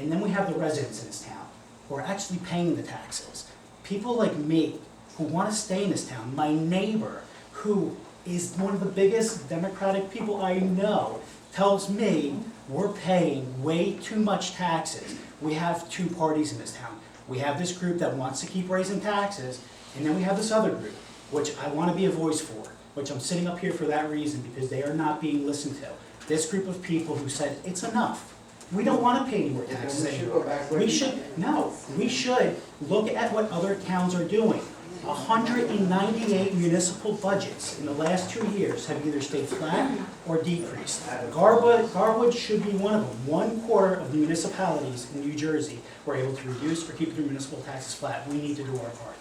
and then we have the residents in this town who are actually paying the taxes. People like me who want to stay in this town, my neighbor who is one of the biggest Democratic people I know, tells me we're paying way too much taxes. We have 2 parties in this town. We have this group that wants to keep raising taxes, and then we have this other group, which I want to be a voice for, which I'm sitting up here for that reason, because they are not being listened to. This group of people who said, it's enough. We don't want to pay any more taxes We should go anymore. back where We we- should, no, we should look at what other towns are doing. 198 municipal budgets in the last 2 years have either stayed flat or decreased. Garwood should be one of them. 1/4 of the municipalities in New Jersey were able to reduce or keep their municipal taxes flat. We need to do our part.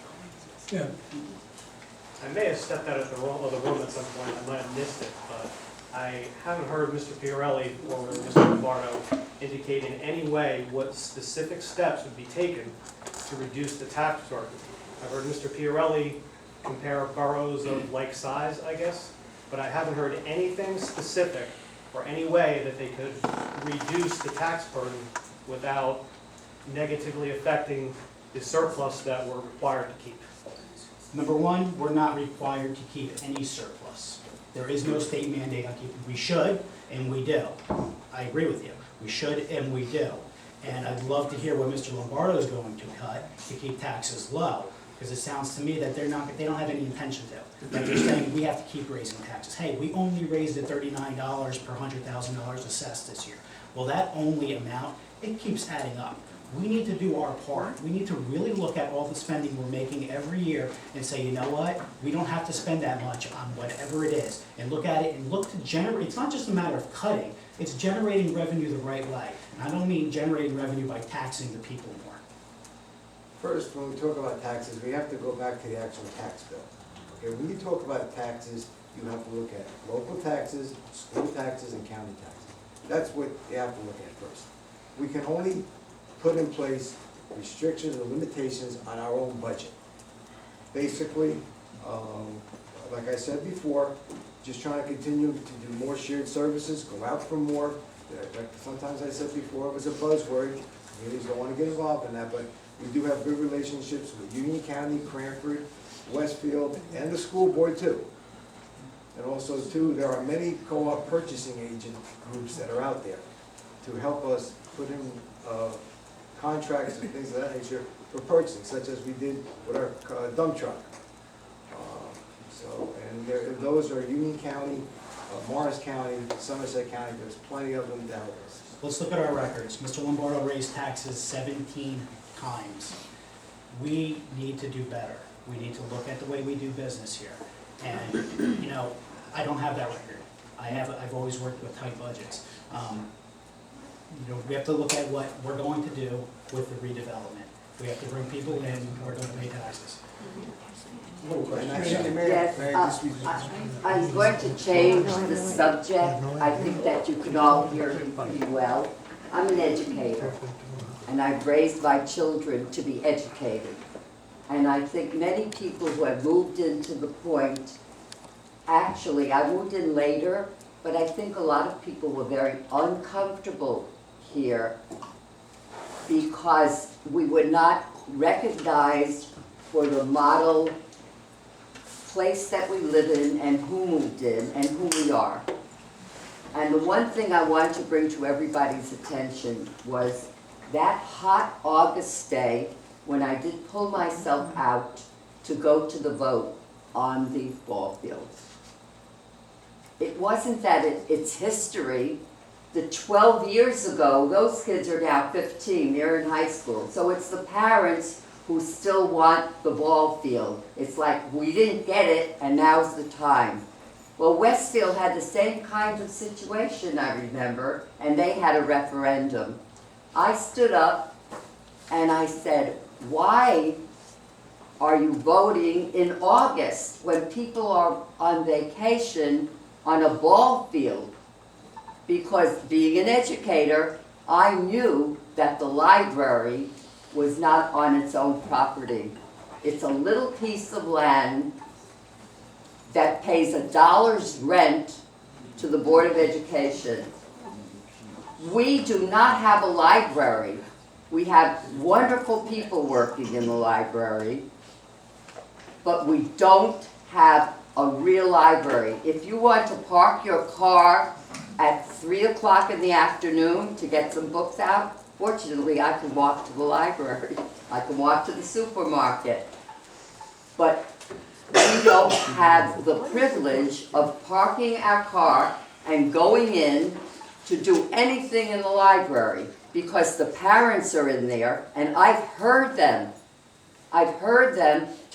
Yeah, I may have stepped out of the room at some point, I might have missed it, but I haven't heard Mr. Piarulli or Mr. Lombardo indicate in any way what specific steps would be taken to reduce the tax burden. I've heard Mr. Piarulli compare boroughs of like size, I guess, but I haven't heard anything specific or any way that they could reduce the tax burden without negatively affecting the surplus that we're required to keep. Number one, we're not required to keep any surplus. There is no state mandate on keeping. We should, and we do. I agree with you. We should, and we do. And I'd love to hear what Mr. Lombardo is going to cut to keep taxes low, because it sounds to me that they don't have any intention to. That they're saying we have to keep raising taxes. Hey, we only raised it $39 per $100,000 assessed this year. Well, that only amount, it keeps adding up. We need to do our part. We need to really look at all the spending we're making every year and say, you know what? We don't have to spend that much on whatever it is. And look at it and look to generate, it's not just a matter of cutting, it's generating revenue the right way. And I don't mean generating revenue by taxing the people more. First, when we talk about taxes, we have to go back to the actual tax bill. Okay, when you talk about taxes, you have to look at local taxes, school taxes, and county taxes. That's what you have to look at first. We can only put in place restrictions or limitations on our own budget. Basically, like I said before, just trying to continue to do more shared services, go out for more. Like sometimes I said before, it was a buzzword. Communities don't want to get involved in that, but we do have good relationships with Union County, Cranford, Westfield, and the school board too. And also too, there are many co-op purchasing agent groups that are out there to help us put in contracts and things of that nature for purchasing, such as we did with our dump truck. Those are Union County, Morris County, Somerset County, there's plenty of them to help us. Let's look at our records. Mr. Lombardo raised taxes 17 times. We need to do better. We need to look at the way we do business here. And, you know, I don't have that record. I've always worked with tight budgets. You know, we have to look at what we're going to do with the redevelopment. We have to bring people in, we're going to pay taxes. And actually, Yes, may I just be- I'm going to change the subject. I think that you can all hear me pretty well. I'm an educator, and I've raised my children to be educated. And I think many people who have moved into the Pointe, actually, I moved in later, but I think a lot of people were very uncomfortable here because we were not recognized for the model place that we live in and who moved in and who we are. And the one thing I want to bring to everybody's attention was that hot August day when I did pull myself out to go to the vote on the ball field. It wasn't that it's history. The 12 years ago, those kids are now 15, they're in high school. So it's the parents who still want the ball field. It's like, we didn't get it, and now's the time. Well, Westfield had the same kind of situation, I remember, and they had a referendum. I stood up and I said, why are you voting in August when people are on vacation on a ball field? Because being an educator, I knew that the library was not on its own property. It's a little piece of land that pays $1 rent to the Board of Education. We do not have a library. We have wonderful people working in the library, but we don't have a real library. If you want to park your car at 3 o'clock in the afternoon to get some books out, fortunately I can walk to the library. I can walk to the supermarket. But we don't have the privilege of parking our car and going in to do anything in the library because the parents are in there, and I've heard them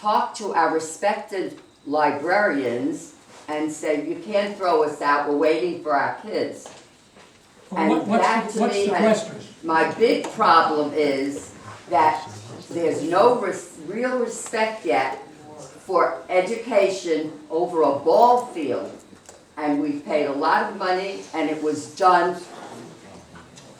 talk to our respected librarians and say, you can't throw us out, we're waiting for our kids. And that to What's me the has, question? my big problem is that there's no real respect yet for education over a ball field. And we paid a lot of money, and it was done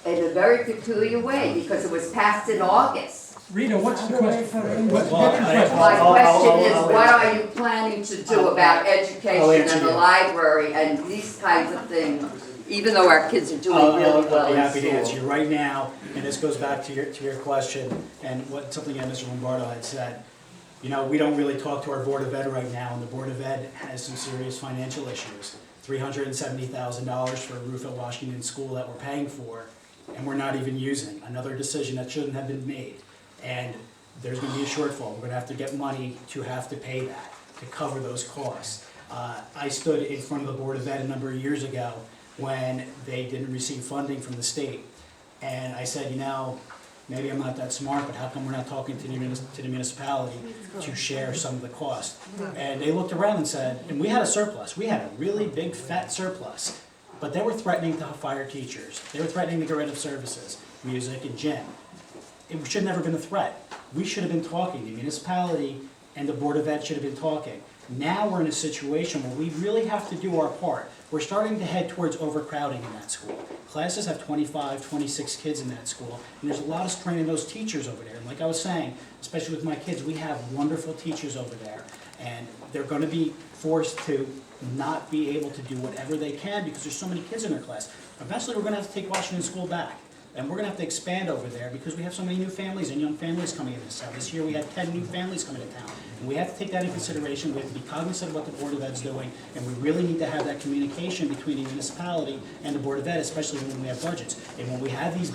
in a very peculiar way, because it was passed in August. Rita, what's the question? What's the Well, question? My question is, I'll what answer. are you planning to do about I'll education answer and the you. library and these kinds of things, even though our kids are doing really I'll well be in happy to answer school? you right now, and this goes back to your question, and something that Mr. Lombardo had said. You know, we don't really talk to our Board of Ed right now, and the Board of Ed has some serious financial issues. $370,000 for a roof at Washington School that we're paying for, and we're not even using. Another decision that shouldn't have been made. And there's gonna be a shortfall. We're gonna have to get money to have to pay that, to cover those costs. I stood in front of the Board of Ed a number of years ago when they didn't receive funding from the state. And I said, you know, maybe I'm not that smart, but how come we're not talking to the municipality to share some of the cost? And they looked around and said, and we had a surplus, we had a really big fat surplus, but they were threatening to fire teachers. They were threatening to get rid of services, music and gym. It should have never been a threat. We should have been talking, the municipality and the Board of Ed should have been talking. Now we're in a situation where we really have to do our part. We're starting to head towards overcrowding in that school. Classes have 25, 26 kids in that school, and there's a lot of strain in those teachers over there. And like I was saying, especially with my kids, we have wonderful teachers over there, and they're gonna be forced to not be able to do whatever they can because there's so many kids in their class. Eventually, we're gonna have to take Washington School back. And we're gonna have to expand over there because we have so many new families and young families coming into town. This year, we had 10 new families coming to town. And we have to take that into consideration. We have to be cognizant of what the Board of Ed's doing. And we really need to have that communication between the municipality and the Board of Ed, especially when we have budgets. And when we have these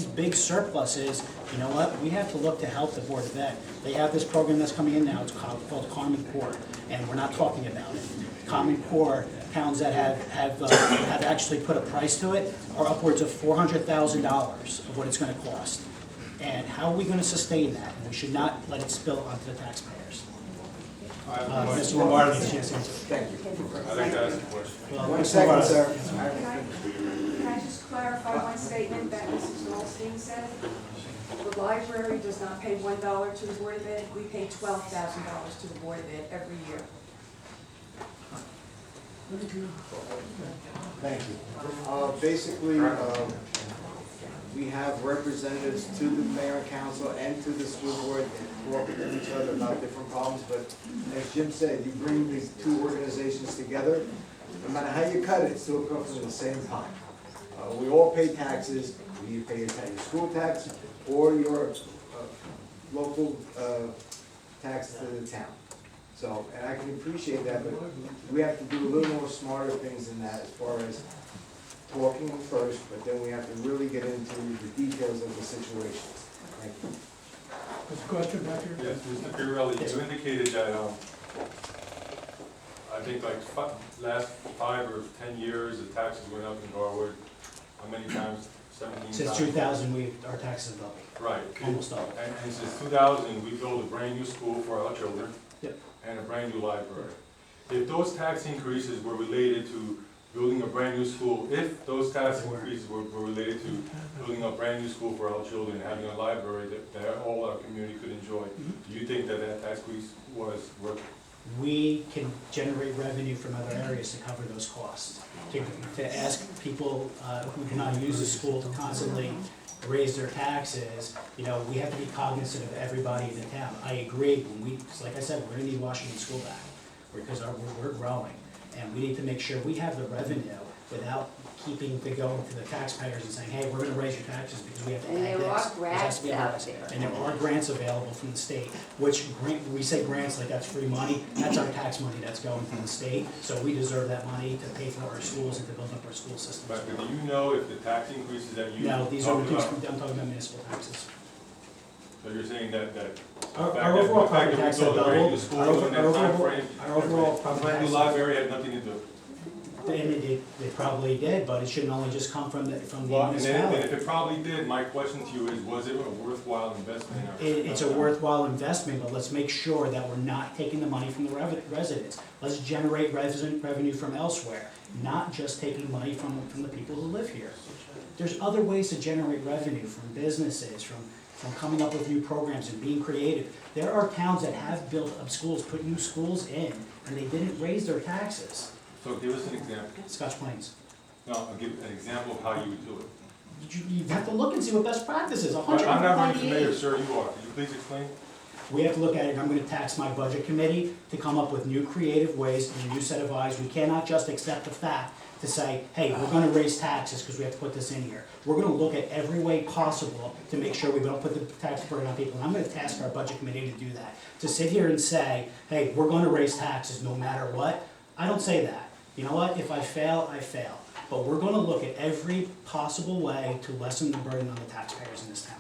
big surpluses, you know what? We have to look to help the Board of Ed. They have this program that's coming in now. It's called Common Core. And we're not talking about it. Common Core, towns that have actually put a price to it are upwards of $400,000 of what it's gonna cost. And how are we gonna sustain that? And we should not let it spill onto the taxpayers. Mr. Lombardo needs a chance to answer. Thank you. I'd like to ask a question. Well, 1 Mr. second, Lombardo. sir. Can I just clarify one statement that Mrs. Goldstein said? The library does not pay $1 to the Board of Ed, we pay $12,000 to the Board of Ed every year. Thank you. Basically, we have representatives to the mayor and council and to the school board and talk with each other about different problems, but as Jim said, you bring these two organizations together, no matter how you cut it, it still comes from the same pot. We all pay taxes, you pay your school tax or your local tax to the town. So, and I can appreciate that, but we have to do a little more smarter things than that as far as talking first, but then we have to really get into the details of the situations. Thank you. What's the question, Matthew? Yes, Mr. Piarulli, you indicated that, I think like last 5 or 10 years, the taxes went up in Garwood. How many times? 17 times? Since 2000, our taxes have doubled, Right. almost doubled. And since 2000, we built a brand new school for our children. Yep. And a brand new library. If those tax increases were related to building a brand new school, if those tax increases were related to building a brand new school for our children, and having a library that all our community could enjoy, do you think that that tax increase was worth it? We can generate revenue from other areas to cover those costs. To ask people who cannot use the school to constantly raise their taxes, you know, we have to be cognizant of everybody in the town. I agree, like I said, we're gonna need Washington School back, because we're growing, and we need to make sure we have the revenue without keeping to going to the taxpayers and saying, hey, we're gonna raise your taxes because we have to And add there this. are There has to be a grants rise. out there. And there are grants available from the state, which we say grants like that's free money, that's our tax money that's going from the state, so we deserve that money to pay for our schools and to build up our school systems. But do you know if the tax increases that you No, these are, I'm talked about, talking about municipal taxes. so you're saying that Our overall property tax had doubled, school in that time frame, our overall the property brand tax. new library had nothing to do? They probably did, but it shouldn't only just come from the Well, and municipality. if it probably did, my question to you is, was it a worthwhile investment in our? It's a worthwhile investment, but let's make sure that we're not taking the money from the residents. Let's generate resident revenue from elsewhere, not just taking money from the people who live here. There's other ways to generate revenue from businesses, from coming up with new programs and being creative. There are towns that have built up schools, put new schools in, and they didn't raise their taxes. So give us an example. Scotch Plains. No, I'll give an example of how you would do it. You have to look and see what best practice is. I'm not running for mayor, 198. sir, you are. Could you please explain? We have to look at it. I'm gonna tax my budget committee to come up with new creative ways and a new set of eyes. We cannot just accept the fact to say, hey, we're gonna raise taxes because we have to put this in here. We're gonna look at every way possible to make sure we don't put the tax burden on people. And I'm gonna task our budget committee to do that. To sit here and say, hey, we're gonna raise taxes no matter what, I don't say that. You know what? If I fail, I fail. But we're gonna look at every possible way to lessen the burden on the taxpayers in this town.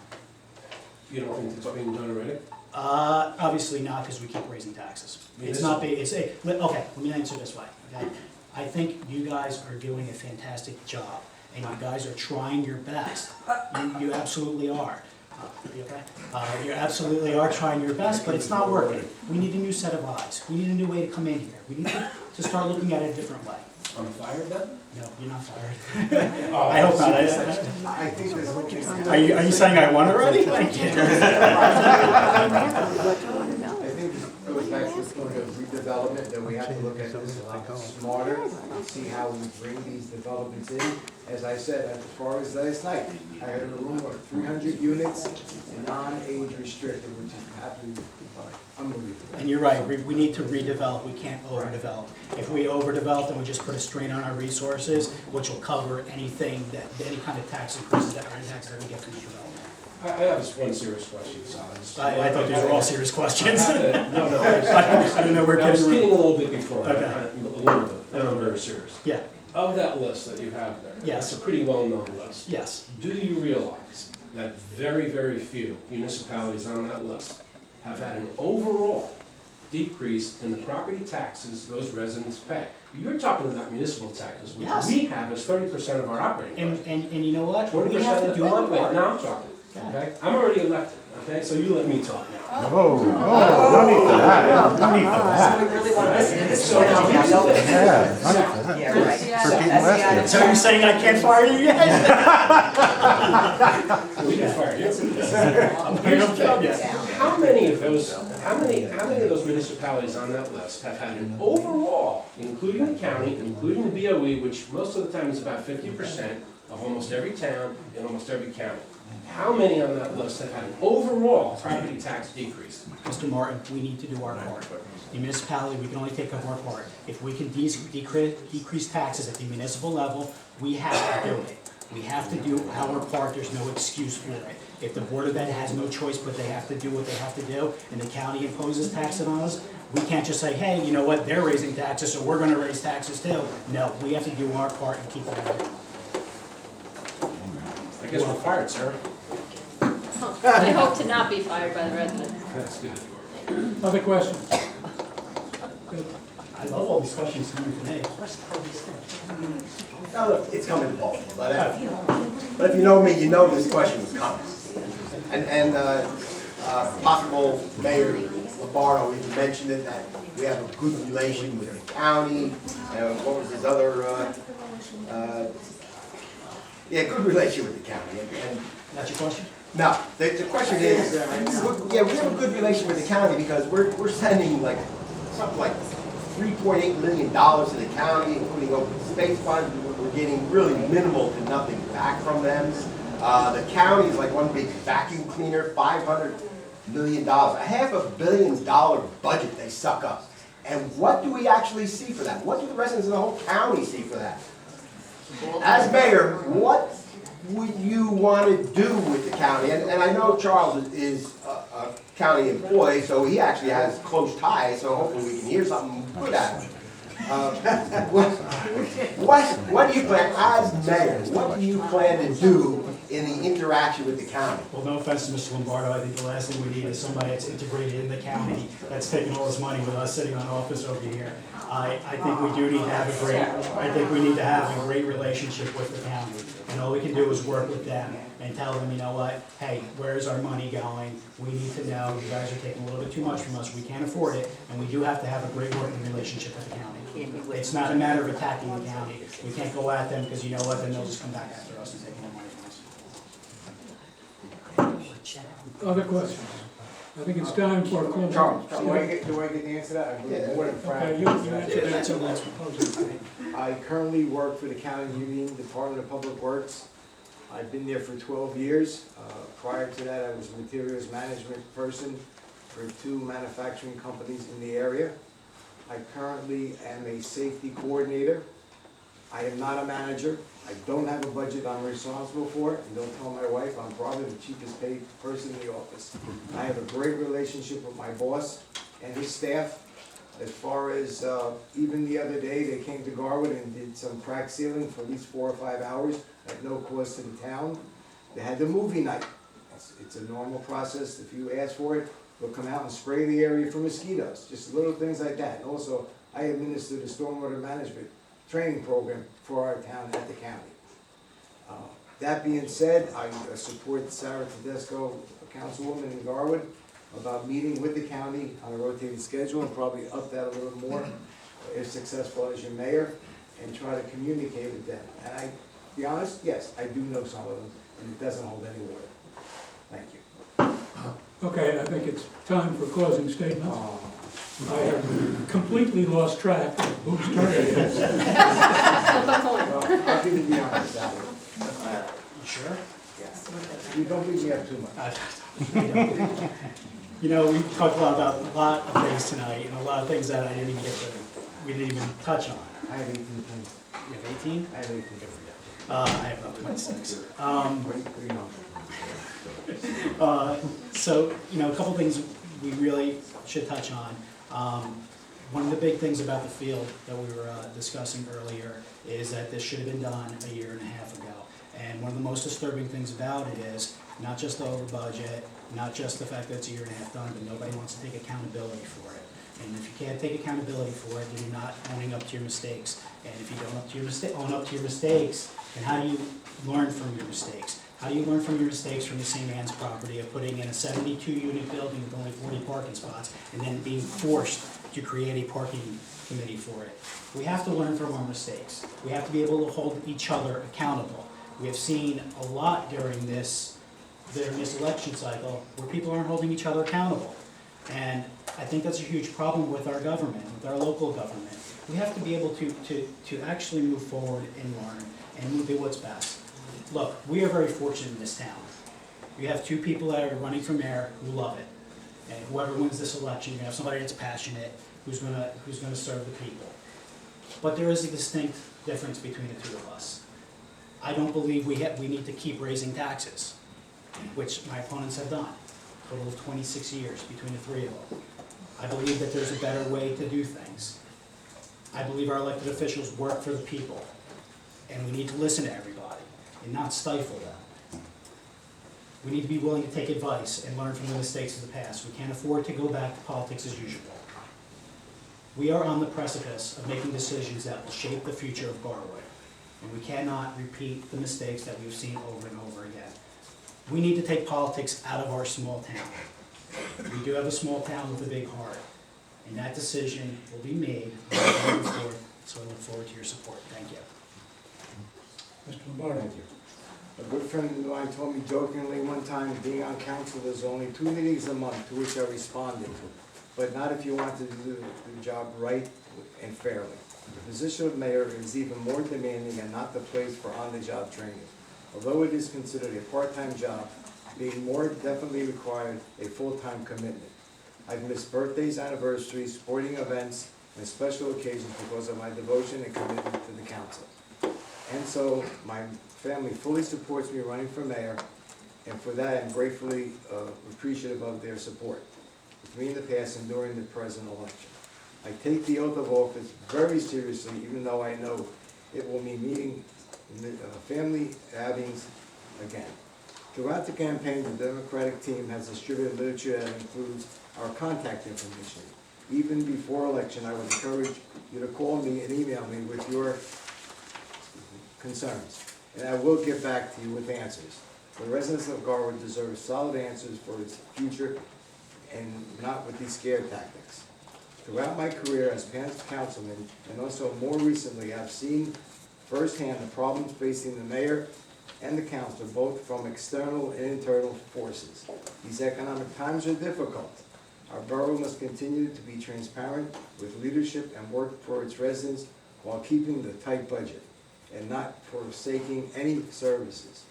You don't think it's being done already? Obviously not, because we keep raising taxes. It's not big, okay, let me answer this way, okay? I think you guys are doing a fantastic job, and you guys are trying your best. You absolutely are. You okay? You absolutely are trying your best, but it's not working. We need a new set of eyes. We need a new way to come in here. We need to start looking at it a different way. I'm fired then? No, you're not fired. I hope not. I think this whole thing. Are you saying I won already? Thank you. I think this goes back to the point of redevelopment, that we have to look at this a lot smarter, and see how we bring these developments in. As I said, as far as last night, I had a room of 300 units, non-age restricted, which is absolutely unbelievable. And you're right, we need to redevelop, we can't overdevelop. If we overdevelop, then we just put a strain on our resources, which will cover anything any kind of tax increases that we get from redevelopment. I have this one serious question, so I thought these were all serious questions. No, no. I don't know, we're I was getting. kidding a little bit before, Okay. a little bit, and I'm very serious. Yeah, Of that list that you have there, Yes. it's a pretty well-known list. yes. Do you realize that very, very few municipalities on that list have had an overall decrease in the property taxes those residents pay? You're talking about municipal taxes, which Yes. we have as 30% of our operating budget. And you know what? 20% We have to do our wait, part. now I'm talking, okay? I'm already elected, okay, so you let me talk now. No need for that, no need for that. So we really want to listen to this. So now here's the thing. Yeah, right. So you're saying I can't fire you yet? We can fire you. I'm here Here's to the job thing. yet. How many of those municipalities on that list have had an overall, including the county, including the BOE, which most of the time is about 50% of almost every town in almost every county? How many on that list have had an overall property tax decrease? Mr. Martin, we need to do our part. The municipality, we can only take up our part. If we can decrease taxes at the municipal level, we have to do it. We have to do our part, there's no excuse for it. If the Board of Ed has no choice, but they have to do what they have to do, and the county imposes taxes on us, we can't just say, hey, you know what, they're raising taxes, so we're gonna raise taxes too. No, we have to do our part and keep it moving. I guess we're fired, sir. I hope to not be fired by the residents. That's good. Other questions? I love all these questions coming from me. Now, look, it's coming to Baltimore, but if you know me, you know this question was coming. And possible Mayor Lombardo even mentioned it, that we have a good relation with the county, and what was his other, good relation with the county. And That's your question? now, the question is, yeah, we have a good relation with the county because we're sending like, something like $3.8 million to the county, including open space funds. We're getting really minimal to nothing back from them. The county is like one big vacuum cleaner, $500 million, $500 million budget they suck up. And what do we actually see for that? What do the residents of the whole county see for that? As mayor, what would you want to do with the county? And I know Charles is a county employee, so he actually has close ties, so hopefully we can hear something good out of him. What do you plan, as mayor, what do you plan to do in the interaction with the county. Well, no offense to Mr. Lombardo, I think the last thing we need is somebody that's integrated in the county, that's taking all this money with us sitting on office over here. I think we do need to have a great relationship with the county. And all we can do is work with them and tell them, you know what, hey, where's our money going? We need to know, you guys are taking a little bit too much from us, we can't afford it, and we do have to have a great working relationship with the county. It's not a matter of attacking the county. We can't go at them, because you know what, then they'll just come back after us and take more money from us. Other questions? I think it's time for a call. Charles, do I get the answer to that? I believe more than Frank. Okay, you answer that, so let's propose it. I currently work for the County Union Department of Public Works. I've been there for 12 years. Prior to that, I was a materials management person for 2 manufacturing companies in the area. I currently am a safety coordinator. I am not a manager. I don't have a budget I'm responsible for, and don't tell my wife, I'm probably the cheapest paid person in the office. I have a great relationship with my boss and his staff. As far as, even the other day, they came to Garwood and did some crack sealing for at least 4 or 5 hours at no cost to the town. They had the movie night. It's a normal process. If you ask for it, they'll come out and spray the area for mosquitoes, just little things like that. And also, I administer the stormwater management training program for our town at the county. That being said, I support Sarah Tedesco, a councilwoman in Garwood, about meeting with the county on a rotating schedule, and probably up that a little more, if successful as your mayor, and try to communicate with them. And I, to be honest, yes, I do know some of them, and it doesn't hold any water. Thank you. Okay, I think it's time for closing statements. I have completely lost track of whose turn it is. Well, I'll give you the honest salary. You sure? Yes. You don't beat me up too much. You know, we talked a lot of things tonight, and a lot of things that I didn't even we didn't even touch on. I have 18 things. You have 18? I have 18. I have about 26. So, you know, a couple things we really should touch on. One of the big things about the field that we were discussing earlier is that this should have been done a year and a half ago. And one of the most disturbing things about it is not just the over budget, not just the fact that it's a year and a half done, but nobody wants to take accountability for it. And if you can't take accountability for it, then you're not owning up to your mistakes. And if you don't own up to your mistakes, then how do you learn from your mistakes? How do you learn from your mistakes from the St. Anne's property of putting in a 72-unit building with only 40 parking spots and then being forced to create a parking committee for it? We have to learn from our mistakes. We have to be able to hold each other accountable. We have seen a lot during this election cycle where people aren't holding each other accountable. And I think that's a huge problem with our government, with our local government. We have to be able to actually move forward and learn and do what's best. Look, we are very fortunate in this town. We have 2 people that are running for mayor who love it. And whoever wins this election, you're gonna have somebody that's passionate, who's gonna serve the people. But there is a distinct difference between the 2 of us. I don't believe we need to keep raising taxes, which my opponents have done. A total of 26 years between the 3 of them. I believe that there's a better way to do things. I believe our elected officials work for the people, and we need to listen to everybody and not stifle them. We need to be willing to take advice and learn from the mistakes of the past. We can't afford to go back to politics as usual. We are on the precipice of making decisions that will shape the future of Garwood, and we cannot repeat the mistakes that we've seen over and over again. We need to take politics out of our small town. We do have a small town with a big heart, and that decision will be made going forward, so I look forward to your support. Thank you. Mr. Lombardo. Thank you. A good friend of mine told me jokingly one time, being on council, there's only 2 meetings a month, to which I responded, but not if you want to do the job right and fairly. The position of mayor is even more demanding and not the place for on-the-job training. Although it is considered a part-time job, being more definitely required a full-time commitment. I've missed birthdays, anniversaries, sporting events, and special occasions because of my devotion and commitment to the council. And so my family fully supports me running for mayor, and for that I'm gratefully appreciative of their support with me in the past and during the present election. I take the oath of office very seriously, even though I know it will mean meeting family outings, again. Throughout the campaign, the Democratic team has distributed literature that includes our contact information. Even before election, I would encourage you to call me and email me with your concerns, and I will get back to you with answers. The residents of Garwood deserve solid answers for its future and not with these scare tactics. Throughout my career as past councilman, and also more recently, I've seen firsthand the problems facing the mayor and the council, both from external and internal forces. These economic times are difficult. Our borough must continue to be transparent with leadership and work for its residents while keeping the tight budget and not forsaking any services.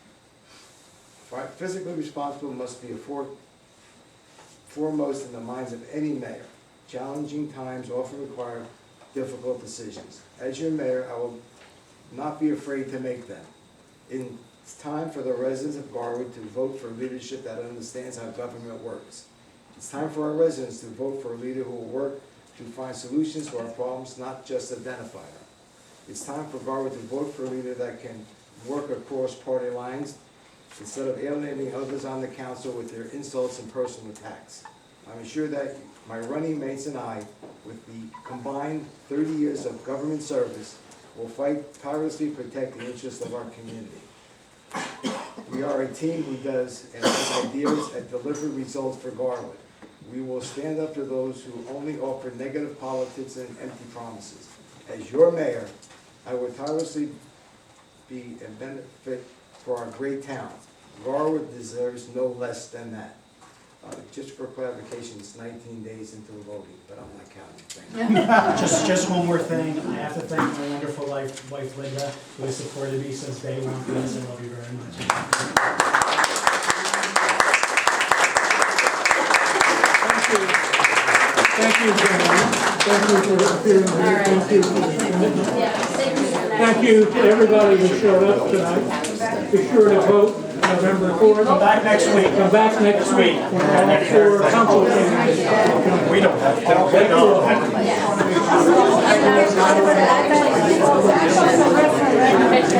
Fiscally responsible must be foremost in the minds of any mayor. Challenging times often require difficult decisions. As your mayor, I will not be afraid to make them. It's time for the residents of Garwood to vote for leadership that understands how government works. It's time for our residents to vote for a leader who will work to find solutions to our problems, not just identify them. It's time for Garwood to vote for a leader that can work across party lines instead of alienating others on the council with their insults and personal attacks. I'm sure that my running mates and I, with the combined 30 years of government service, will fight tirelessly to protect the interests of our community. We are a team who does and has ideas and deliver results for Garwood. We will stand up to those who only offer negative politics and empty promises. As your mayor, I will tirelessly be a benefit for our great town. Garwood deserves no less than that. Just for clarification, it's 19 days into the voting, but I'm not counting. Thank you. Just one more thing. I have to thank my wonderful wife Linda, who has supported me since day one. Please, I love you very much. Thank you, gentlemen. Thank you for appearing here. Thank you for the commitment. Yeah, thank you. Thank you to everybody who showed up tonight. Be sure to vote November 4th. Come back next week. Come back next week for council candidates. We don't have to.